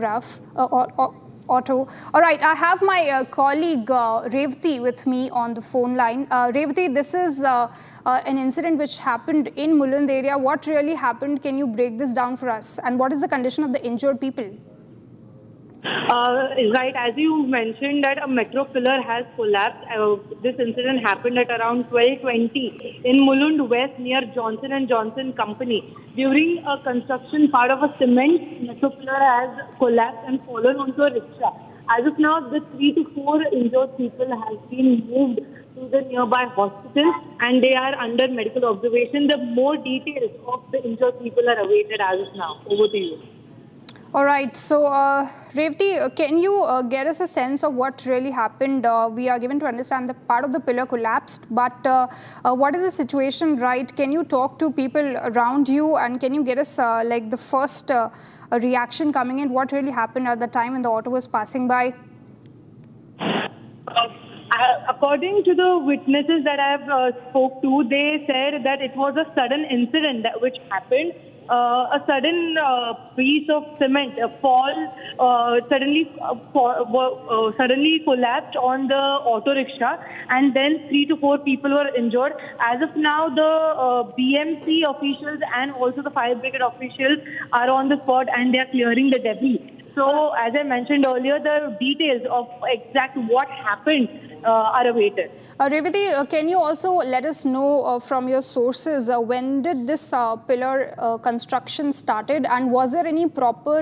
All right, I have my colleague Revati with me on the phone line. Revati, this is an incident which happened in Mulund area. What really happened? Can you break this down for us? And what is the condition of the injured people? Right, as you mentioned that a metro pillar has collapsed. This incident happened at around 12:20 in Mulund West near Johnson & Johnson Company. During a construction, part of a cement metro pillar has collapsed and fallen onto a rickshaw. As of now, the 3 to 4 injured people have been moved to the nearby hospital and they are under medical observation. The more details of the injured people are awaited as of now. Over to you. All right. So, Revati, can you get us a sense of what really happened? We are given to understand that part of the pillar collapsed, but what is the situation, right? Can you talk to people around you and can you get us like the first reaction coming in? What really happened at the time when the auto was passing by? According to the witnesses that I have spoke to, they said that it was a sudden incident which happened. A sudden piece of cement suddenly collapsed on the auto rickshaw, and then 3 to 4 people were injured. As of now, the BMC officials and also the fire brigade officials are on the spot and they are clearing the debris. So, as I mentioned earlier, the details of exact what happened are awaited. Revati, can you also let us know from your sources when did this pillar construction started, and was there any proper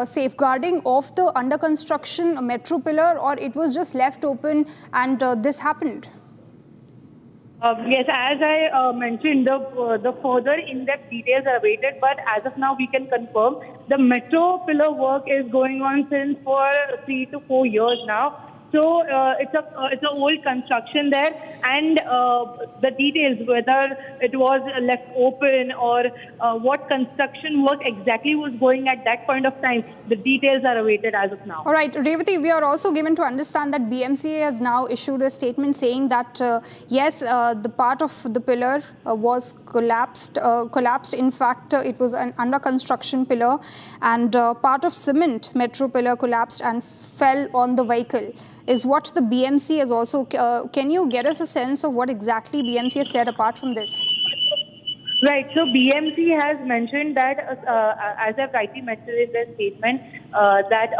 safeguarding of the under construction metro pillar, or it was just left open and this happened? Yes, as I mentioned, the further in-depth details are awaited, but as of now we can confirm the metro pillar work is going on since for 3 to 4 years now. So it's an old construction there, and the details, whether it was left open or what construction work exactly was going at that point of time, the details are awaited as of now. All right, Revati, we are also given to understand that BMCA has now issued a statement saying that yes, the part of the pillar was collapsed. In fact, it was an under construction pillar, and part of cement metro pillar collapsed and fell on the vehicle, is what the BMC has also. Can you get us a sense of what exactly BMC has said apart from this? Right. So BMC has mentioned that, as I've rightly mentioned in their statement, that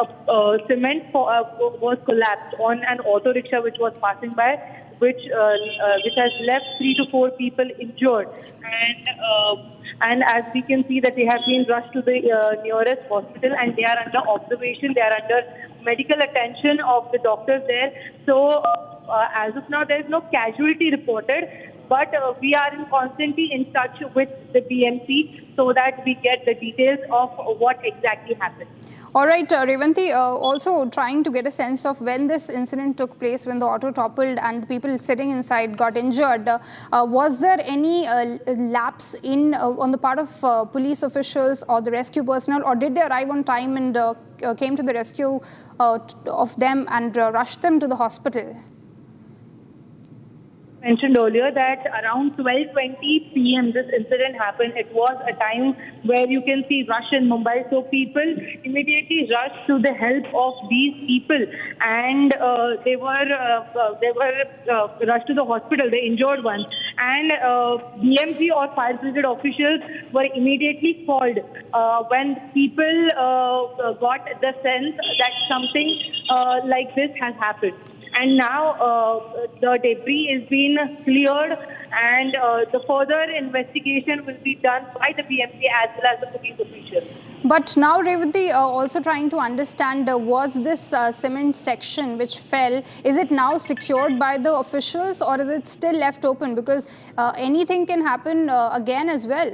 cement was collapsed on an auto rickshaw which was passing by, which has left 3 to 4 people injured, and as we can see that they have been rushed to the nearest hospital and they are under observation. They are under medical attention of the doctors there. So as of now, there is no casualty reported, but we are constantly in touch with the BMC so that we get the details of what exactly happened. All right, Revati, also trying to get a sense of when this incident took place, when the auto toppled and people sitting inside got injured. Was there any lapse on the part of police officials or the rescue personnel, or did they arrive on time and came to the rescue of them and rushed them to the hospital? Mentioned earlier that around 12:20 p.m. this incident happened. It was a time where you can see rush in Mumbai, so people immediately rushed to the help of these people, and they were rushed to the hospital, the injured ones, and BMC or fire brigade officials were immediately called when people got the sense that something like this has happened. And now the debris is being cleared, and the further investigation will be done by the BMC as well as the police officials. But now, Revati, also trying to understand, was this cement section which fell, is it now secured by the officials or is it still left open? Because anything can happen again as well.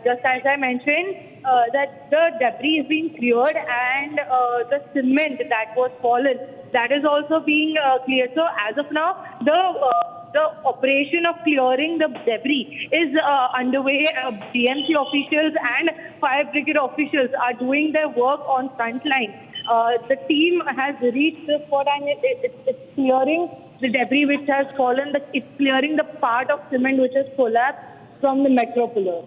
Just as I mentioned, that the debris is being cleared, and the cement that was fallen, that is also being cleared. So as of now, the operation of clearing the debris is underway. DMC officials and fire brigade officials are doing their work on front line. The team has reached the spot and it's clearing the debris which has fallen. It's clearing the part of cement which has collapsed from the metro pillar.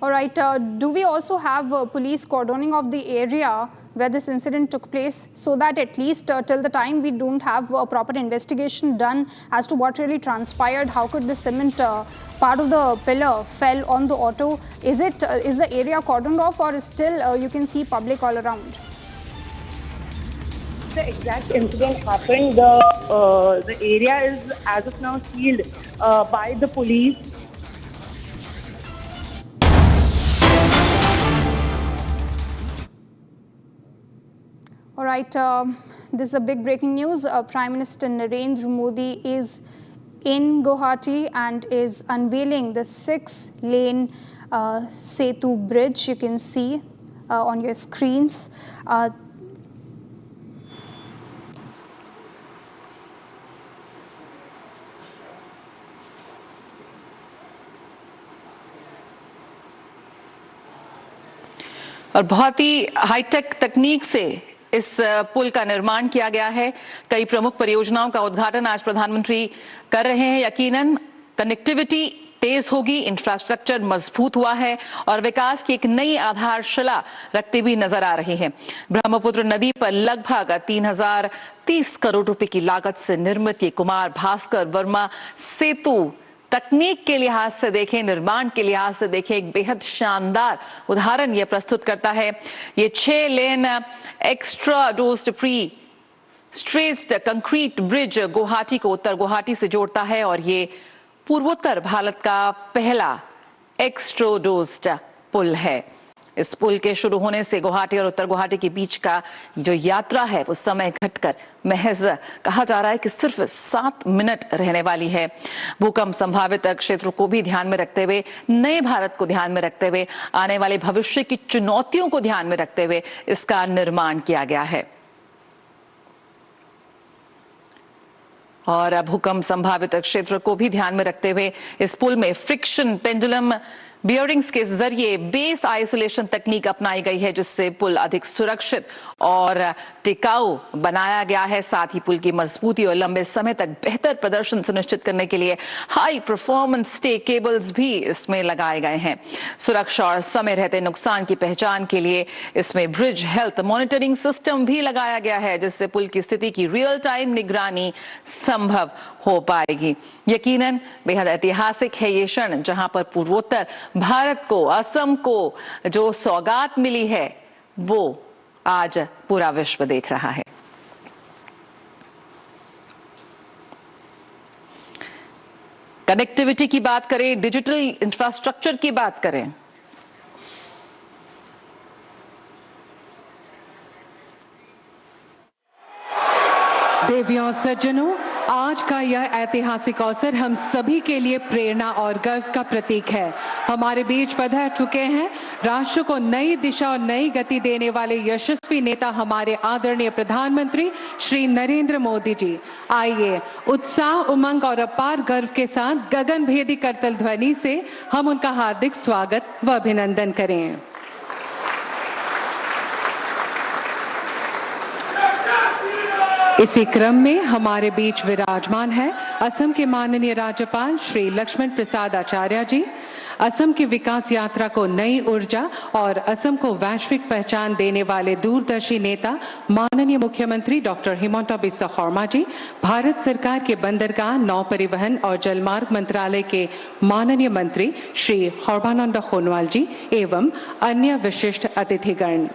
All right. Do we also have police cordoning of the area where this incident took place, so that at least till the time we don't have a proper investigation done as to what really transpired? How could the cement part of the pillar fell on the auto? Is the area cordoned off, or is still you can see public all around? The exact incident happened. The area is as of now sealed by the police. All right, this is a big breaking news. Prime Minister Narendra Modi is in Guwahati and is unveiling the 6-lane Setu bridge. You can see on your screens. और बहुत ही hi tech तकनीक से इस पुल का निर्माण किया गया है। कई प्रमुख परियोजनाओं का उद्घाटन आज प्रधानमंत्री कर रहे हैं। यकीनन कनेक्टिविटी तेज होगी, इंफ्रास्ट्रक्चर मजबूत हुआ है और विकास की एक नई आधारशिला रखती हुई नजर आ रही है। ब्रह्मपुत्र नदी पर लगभग 3030 करोड़ रुपए की लागत से निर्मित ये कुमार भास्कर वर्मा सेतु तकनीक के लिहाज से देखें, निर्माण के लिहाज से देखें, एक बेहद शानदार उदाहरण यह प्रस्तुत करता है। ये 6 lane extradosed prestressed concrete bridge Guwahati को उत्तर गुवाहाटी से जोड़ता है और ये पूर्वोत्तर भारत का पहला एक्स्ट्रा डोज्ड पुल है। इस पुल के शुरू होने से गुवाहाटी और उत्तर गुवाहाटी के बीच का जो यात्रा है वो समय घटकर महज कहा जा रहा है कि सिर्फ 7 मिनट रहने वाली है। भूकंप संभावित क्षेत्रों को भी ध्यान में रखते हुए, नए भारत को ध्यान में रखते हुए, आने वाले भविष्य की चुनौतियों को ध्यान में रखते हुए इसका निर्माण किया गया है। और भूकंप संभावित क्षेत्र को भी ध्यान में रखते हुए इस पुल में फ्रिक्शन पेंडुलम बियरिंग्स के जरिए बेस आइसोलेशन तकनीक अपनाई गई है, जिससे पुल अधिक सुरक्षित और टिकाऊ बनाया गया है। साथ ही पुल की मजबूती और लंबे समय तक बेहतर प्रदर्शन सुनिश्चित करने के लिए हाई परफॉर्मेंस स्टे केबल्स भी इसमें लगाए गए हैं। सुरक्षा और समय रहते नुकसान की पहचान के लिए इसमें ब्रिज हेल्थ मॉनिटरिंग सिस्टम भी लगाया गया है, जिससे पुल की स्थिति की रियल टाइम निगरानी संभव हो पाएगी। यकीनन बेहद ऐतिहासिक है ये क्षण, जहां पर पूर्वोत्तर भारत को, असम को जो सौगात मिली है वो आज पूरा विश्व देख रहा है। कनेक्टिविटी की बात करें, डिजिटल इंफ्रास्ट्रक्चर की बात करें, देवियों सज्जनों, आज का यह ऐतिहासिक अवसर हम सभी के लिए प्रेरणा और गर्व का प्रतीक है। हमारे बीच पधार चुके हैं राष्ट्र को नई दिशा और नई गति देने वाले यशस्वी नेता हमारे आदरणीय प्रधानमंत्री श्री नरेंद्र मोदी जी। आइए उत्साह, उमंग और अपार गर्व के साथ गगनभेदी करतल ध्वनि से हम उनका हार्दिक स्वागत व अभिनंदन करें। इसी क्रम में हमारे बीच विराजमान है असम के माननीय राज्यपाल श्री लक्ष्मण प्रसाद आचार्य जी। असम की विकास यात्रा को नई ऊर्जा और असम को वैश्विक पहचान देने वाले दूरदर्शी नेता माननीय मुख्यमंत्री डॉक्टर हिमंता बिस्वा शर्मा जी, भारत सरकार के बंदरगाह, नौ परिवहन और जलमार्ग मंत्रालय के माननीय मंत्री श्री सर्बानंद सोनोवाल जी एवं अन्य विशिष्ट अतिथिगण,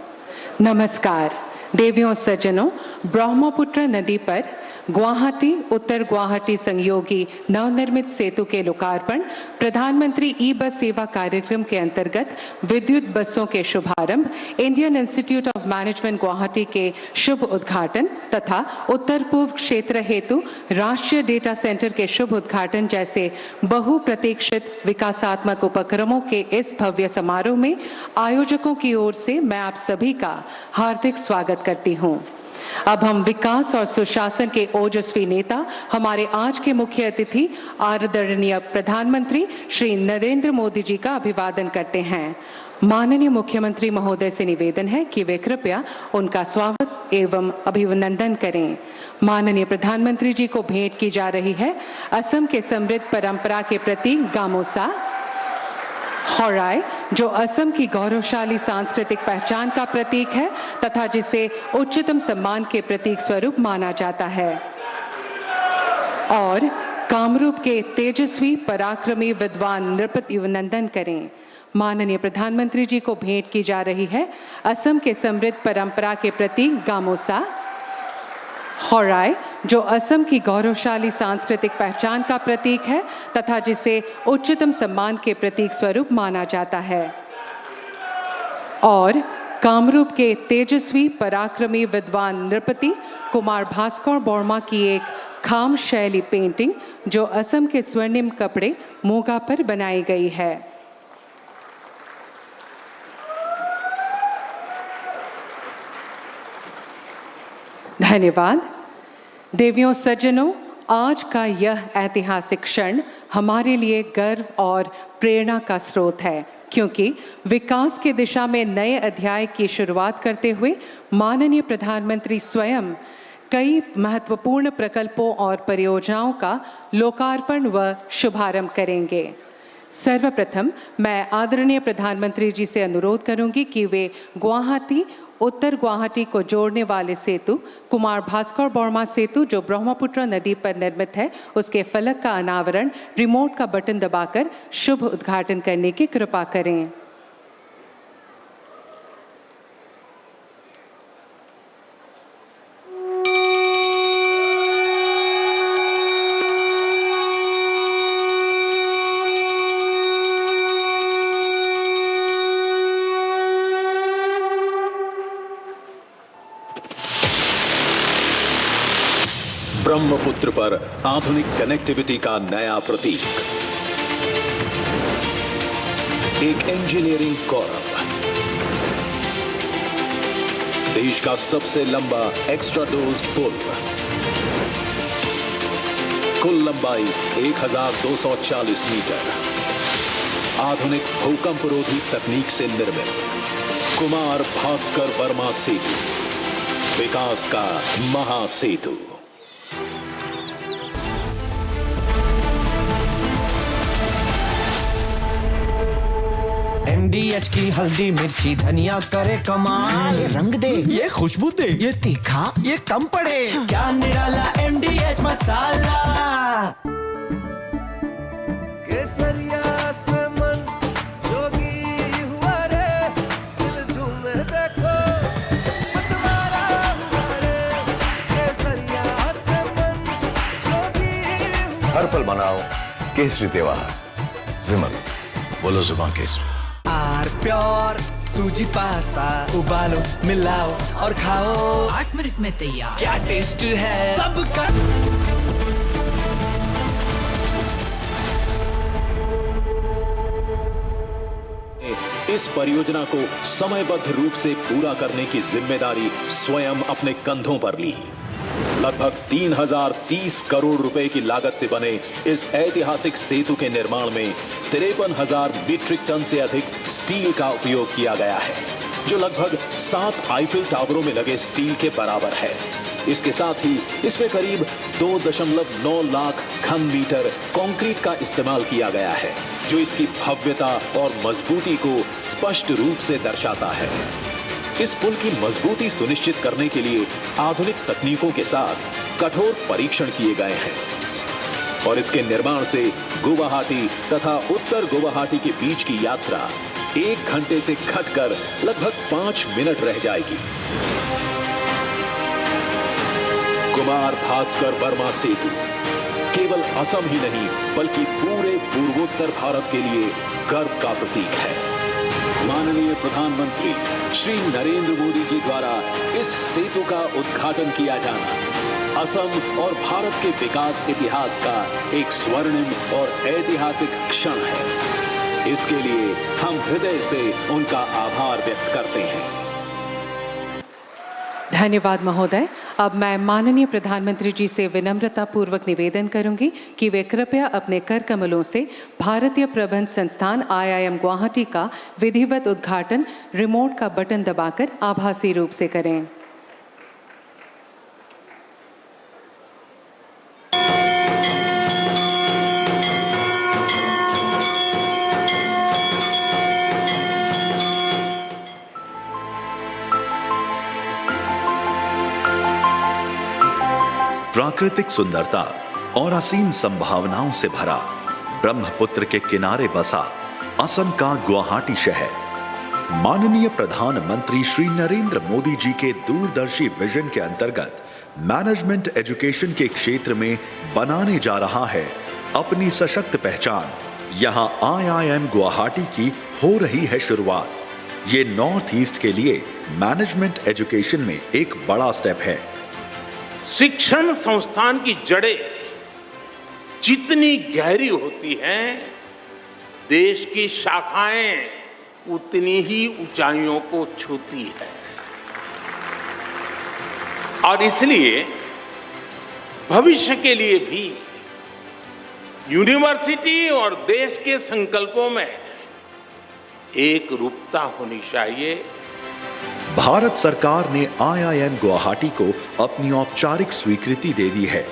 नमस्कार। देवियों सज्जनों, ब्रह्मपुत्र नदी पर गुवाहाटी उत्तर गुवाहाटी संयोगी नवनिर्मित सेतु के लोकार्पण, प्रधानमंत्री ई बस सेवा कार्यक्रम के अंतर्गत विद्युत बसों के शुभारंभ, Indian Institute of management Guwahati के शुभ उद्घाटन तथा उत्तर पूर्व क्षेत्र हेतु राष्ट्रीय डेटा सेंटर के शुभ उद्घाटन जैसे बहुप्रतीक्षित विकासात्मक उपक्रमों के इस भव्य समारोह में आयोजकों की ओर से मैं आप सभी का हार्दिक स्वागत करती हूँ। अब हम विकास और सुशासन के ओजस्वी नेता हमारे आज के मुख्य अतिथि आदरणीय प्रधानमंत्री श्री नरेंद्र मोदी जी का अभिवादन करते हैं। माननीय मुख्यमंत्री महोदय से निवेदन है कि वे कृपया उनका स्वागत एवं अभिनंदन करें। माननीय प्रधानमंत्री जी को भेंट की जा रही है असम के समृद्ध परंपरा के प्रतीक गामोसा होराई, जो असम की गौरवशाली सांस्कृतिक पहचान का प्रतीक है तथा जिसे उच्चतम सम्मान के प्रतीक स्वरूप माना जाता है, और कामरूप के तेजस्वी पराक्रमी विद्वान नृपति अभिनंदन करें। माननीय प्रधानमंत्री जी को भेंट की जा रही है असम के समृद्ध परंपरा के प्रतीक गामोसा होराई, जो असम की गौरवशाली सांस्कृतिक पहचान का प्रतीक है तथा जिसे उच्चतम सम्मान के प्रतीक स्वरूप माना जाता है, और कामरूप के तेजस्वी पराक्रमी विद्वान नृपति कुमार भास्कर बोर्मा की एक खाम शैली पेंटिंग जो असम के स्वर्णिम कपड़े मूंगा पर बनाई गई है। धन्यवाद। देवियों सज्जनों, आज का यह ऐतिहासिक क्षण हमारे लिए गर्व और प्रेरणा का स्रोत है, क्योंकि विकास की दिशा में नए अध्याय की शुरुआत करते हुए माननीय प्रधानमंत्री स्वयं कई महत्वपूर्ण प्रकल्पों और परियोजनाओं का लोकार्पण व शुभारंभ करेंगे। सर्वप्रथम मैं आदरणीय प्रधानमंत्री जी से अनुरोध करूंगी कि वे गुवाहाटी उत्तर गुवाहाटी को जोड़ने वाले सेतु कुमार भास्कर बोर्मा सेतु, जो ब्रह्मपुत्र नदी पर निर्मित है, उसके फलक का अनावरण रिमोट का बटन दबाकर शुभ उद्घाटन करने की कृपा करें। ब्रह्मपुत्र पर आधुनिक कनेक्टिविटी का नया प्रतीक, एक इंजीनियरिंग गौरव, देश का सबसे लंबा एक्स्ट्रा डोज्ड पुल, कुल लंबाई 1240 मीटर, आधुनिक भूकंपरोधी तकनीक से निर्मित कुमार भास्कर वर्मा सेतु, विकास का महासेतु। MDH की हल्दी मिर्ची धनिया करे कमाल, ये रंग दे, ये खुशबू दे, ये तीखा, ये कम पड़े, क्या निराला MDH मसाला। केसरिया से मन जोगी हुआ रे, दिल झूमे देखो मतवारा हुआ रे, केसरिया से मन जोगी हुआ। हर पल मनाओ केसरी त्योहार, विमल बोलो जुबान केसरी। आर प्योर सूजी पास्ता उबालो मिलाओ और खाओ, 8 मिनट में तैयार, क्या टेस्ट है सबका। इस परियोजना को समयबद्ध रूप से पूरा करने की जिम्मेदारी स्वयं अपने कंधों पर ली। लगभग 3030 करोड़ रुपए की लागत से बने इस ऐतिहासिक सेतु के निर्माण में 53,000 मीट्रिक टन से अधिक स्टील का उपयोग किया गया है, जो लगभग 7 आईफिल टावरों में लगे स्टील के बराबर है। इसके साथ ही इसमें करीब 2.9 लाख घन मीटर कंक्रीट का इस्तेमाल किया गया है, जो इसकी भव्यता और मजबूती को स्पष्ट रूप से दर्शाता है। इस पुल की मजबूती सुनिश्चित करने के लिए आधुनिक तकनीकों के साथ कठोर परीक्षण किए गए हैं और इसके निर्माण से गुवाहाटी तथा उत्तर गुवाहाटी के बीच की यात्रा 1 घंटे से घटकर लगभग 5 मिनट रह जाएगी। कुमार भास्कर वर्मा सेतु केवल असम ही नहीं बल्कि पूरे पूर्वोत्तर भारत के लिए गर्व का प्रतीक है। माननीय प्रधानमंत्री श्री नरेंद्र मोदी जी द्वारा इस सेतु का उद्घाटन किया जाना असम और भारत के विकास इतिहास का एक स्वर्णिम और ऐतिहासिक क्षण है। इसके लिए हम हृदय से उनका आभार व्यक्त करते हैं। धन्यवाद महोदय। अब मैं माननीय प्रधानमंत्री जी से विनम्रता पूर्वक निवेदन करूंगी कि वे कृपया अपने कर कमलों से भारतीय प्रबंध संस्थान IIM गुवाहाटी का विधिवत उद्घाटन रिमोट का बटन दबाकर आभासी रूप से करें। प्राकृतिक सुंदरता और असीम संभावनाओं से भरा ब्रह्मपुत्र के किनारे बसा असम का गुवाहाटी शहर माननीय प्रधानमंत्री श्री नरेंद्र मोदी जी के दूरदर्शी विजन के अंतर्गत मैनेजमेंट एजुकेशन के क्षेत्र में बनाने जा रहा है अपनी सशक्त पहचान। यहां IIM गुवाहाटी की हो रही है शुरुआत। ये नॉर्थ ईस्ट के लिए मैनेजमेंट एजुकेशन में एक बड़ा स्टेप है। शिक्षण संस्थान की जड़ें जितनी गहरी होती हैं, देश की शाखाएं उतनी ही ऊंचाइयों को छूती है। और इसलिए भविष्य के लिए भी यूनिवर्सिटी और देश के संकल्पों में एक रूपता होनी चाहिए। भारत सरकार ने IIM गुवाहाटी को अपनी औपचारिक स्वीकृति दे दी है।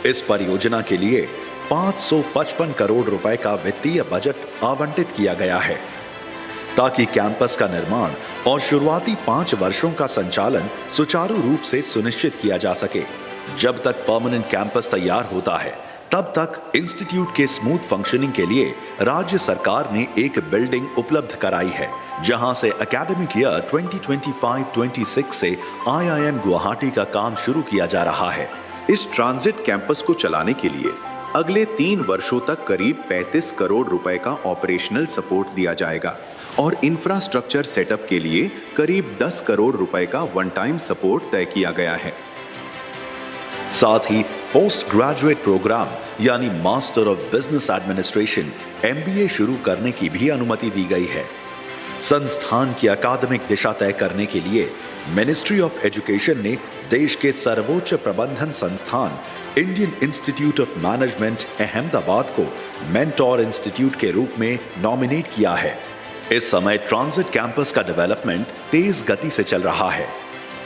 इस परियोजना के लिए 555 करोड़ रुपए का वित्तीय बजट आवंटित किया गया है ताकि कैंपस का निर्माण और शुरुआती 5 वर्षों का संचालन सुचारू रूप से सुनिश्चित किया जा सके। जब तक परमानेंट कैंपस तैयार होता है तब तक इंस्टीट्यूट के स्मूथ फंक्शनिंग के लिए राज्य सरकार ने एक बिल्डिंग उपलब्ध कराई है, जहां से एकेडमिक ईयर 2025-26 से IIM गुवाहाटी का काम शुरू किया जा रहा है। इस ट्रांजिट कैंपस को चलाने के लिए अगले 3 वर्षों तक करीब 35 करोड़ रुपए का ऑपरेशनल सपोर्ट दिया जाएगा और इंफ्रास्ट्रक्चर सेटअप के लिए करीब 10 करोड़ रुपए का वन टाइम सपोर्ट तय किया गया है। साथ ही पोस्ट ग्रेजुएट प्रोग्राम यानी master of business administration MBA शुरू करने की भी अनुमति दी गई है। संस्थान की अकादमिक दिशा तय करने के लिए मिनिस्ट्री ऑफ एजुकेशन ने देश के सर्वोच्च प्रबंधन संस्थान Indian Institute of Management Ahmedabad को मेंटोर इंस्टीट्यूट के रूप में नॉमिनेट किया है। इस समय ट्रांजिट कैंपस का डेवलपमेंट तेज गति से चल रहा है।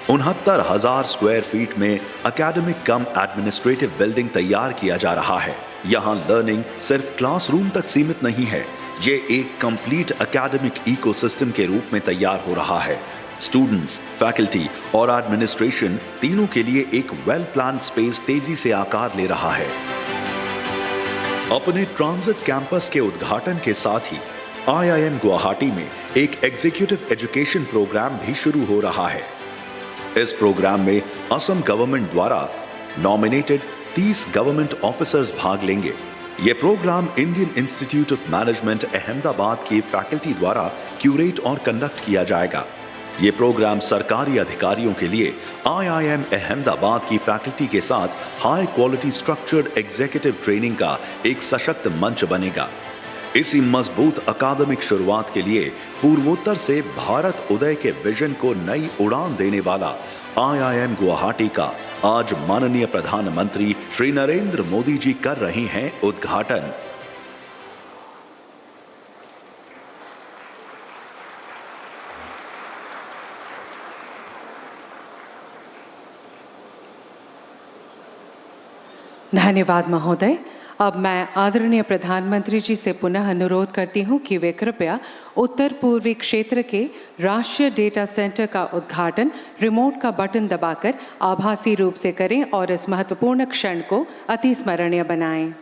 69,000 स्क्वायर फीट में एकेडमिक कम एडमिनिस्ट्रेटिव बिल्डिंग तैयार किया जा रहा है। यहाँ लर्निंग सिर्फ क्लासरूम तक सीमित नहीं है, ये एक कंप्लीट एकेडमिक इकोसिस्टम के रूप में तैयार हो रहा है। स्टूडेंट्स, फैकल्टी और एडमिनिस्ट्रेशन तीनों के लिए एक वेल प्लान्ड स्पेस तेजी से आकार ले रहा है। अपने ट्रांजिट कैंपस के उद्घाटन के साथ ही IIM गुवाहाटी में एक एग्जीक्यूटिव एजुकेशन प्रोग्राम भी शुरू हो रहा है। इस प्रोग्राम में असम गवर्नमेंट द्वारा नॉमिनेटेड 30 गवर्नमेंट ऑफिसर्स भाग लेंगे। यह program Indian Institute of Management Ahmedabad की फैकल्टी द्वारा क्यूरेट और कंडक्ट किया जाएगा। यह प्रोग्राम सरकारी अधिकारियों के लिए IIM अहमदाबाद की फैकल्टी के साथ high quality structured executive training का एक सशक्त मंच बनेगा। इसी मजबूत अकादमिक शुरुआत के लिए पूर्वोत्तर से भारत उदय के विजन को नई उड़ान देने वाला IIM गुवाहाटी का आज माननीय प्रधानमंत्री श्री नरेंद्र मोदी जी कर रहे हैं उद्घाटन। धन्यवाद महोदय। अब मैं आदरणीय प्रधानमंत्री जी से पुनः अनुरोध करती हूं कि वे कृपया उत्तर पूर्वी क्षेत्र के राष्ट्रीय डेटा सेंटर का उद्घाटन रिमोट का बटन दबाकर आभासी रूप से करें और इस महत्वपूर्ण क्षण को अति स्मरणीय बनाएं।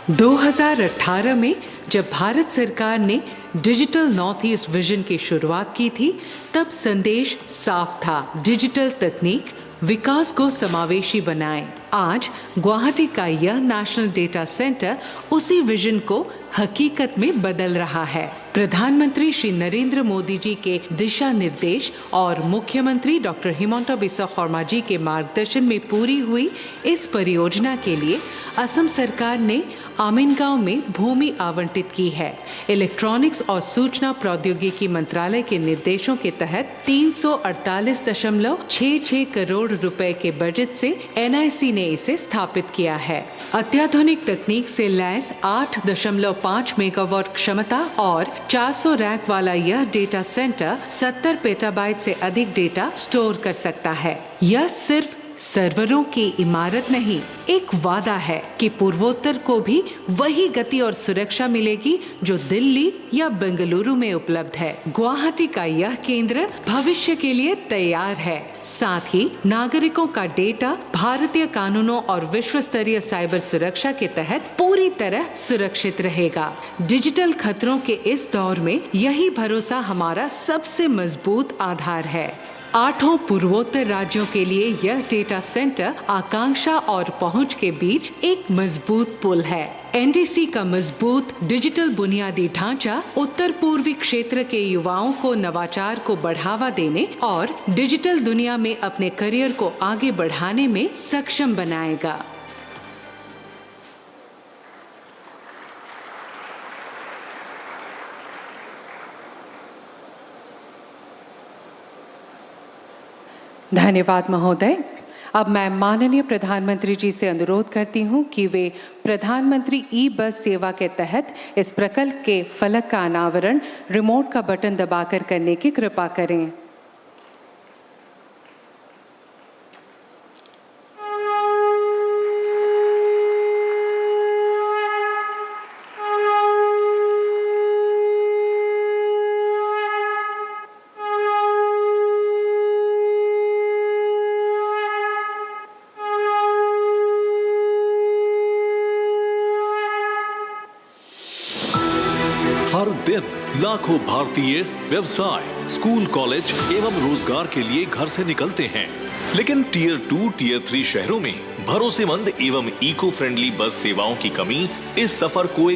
– 2018 में जब भारत सरकार ने डिजिटल नॉर्थ ईस्ट विजन की शुरुआत की थी, तब संदेश साफ था, डिजिटल तकनीक विकास को समावेशी बनाए। आज गुवाहाटी का यह नेशनल डेटा सेंटर उसी विजन को हकीकत में बदल रहा है। प्रधानमंत्री श्री नरेंद्र मोदी जी के दिशा निर्देश और मुख्यमंत्री डॉक्टर हिमंता बिस्वा शर्मा जी के मार्गदर्शन में पूरी हुई इस परियोजना के लिए असम सरकार ने आमिनगांव में भूमि आवंटित की है। इलेक्ट्रॉनिक्स और सूचना प्रौद्योगिकी मंत्रालय के निर्देशों के तहत 348.66 करोड़ रुपए के बजट से NIC ने इसे स्थापित किया है। अत्याधुनिक तकनीक से लैस 8.5 मेगावाट क्षमता और 400 रैक वाला यह डेटा सेंटर 70 पेटाबाइट से अधिक डेटा स्टोर कर सकता है। यह सिर्फ सर्वरों की इमारत नहीं, एक वादा है कि पूर्वोत्तर को भी वही गति और सुरक्षा मिलेगी जो दिल्ली या बेंगलुरु में उपलब्ध है। गुवाहाटी का यह केंद्र भविष्य के लिए तैयार है। साथ ही नागरिकों का डेटा भारतीय कानूनों और विश्व स्तरीय साइबर सुरक्षा के तहत पूरी तरह सुरक्षित रहेगा। डिजिटल खतरों के इस दौर में यही भरोसा हमारा सबसे मजबूत आधार है। 8 पूर्वोत्तर राज्यों के लिए यह डेटा सेंटर आकांक्षा और पहुंच के बीच एक मजबूत पुल है। NDC का मजबूत डिजिटल बुनियादी ढांचा उत्तर पूर्वी क्षेत्र के युवाओं को नवाचार को बढ़ावा देने और डिजिटल दुनिया में अपने करियर को आगे बढ़ाने में सक्षम बनाएगा। धन्यवाद महोदय। अब मैं माननीय प्रधानमंत्री जी से अनुरोध करती हूं कि वे प्रधानमंत्री ई-बस सेवा के तहत इस प्रकल्प के फलक का अनावरण रिमोट का बटन दबाकर करने की कृपा करें। हर दिन लाखों भारतीय व्यवसाय, स्कूल, कॉलेज एवं रोजगार के लिए घर से निकलते हैं, लेकिन टियर 2, टियर 3 शहरों में भरोसेमंद एवं इको फ्रेंडली बस सेवाओं की कमी इस सफर को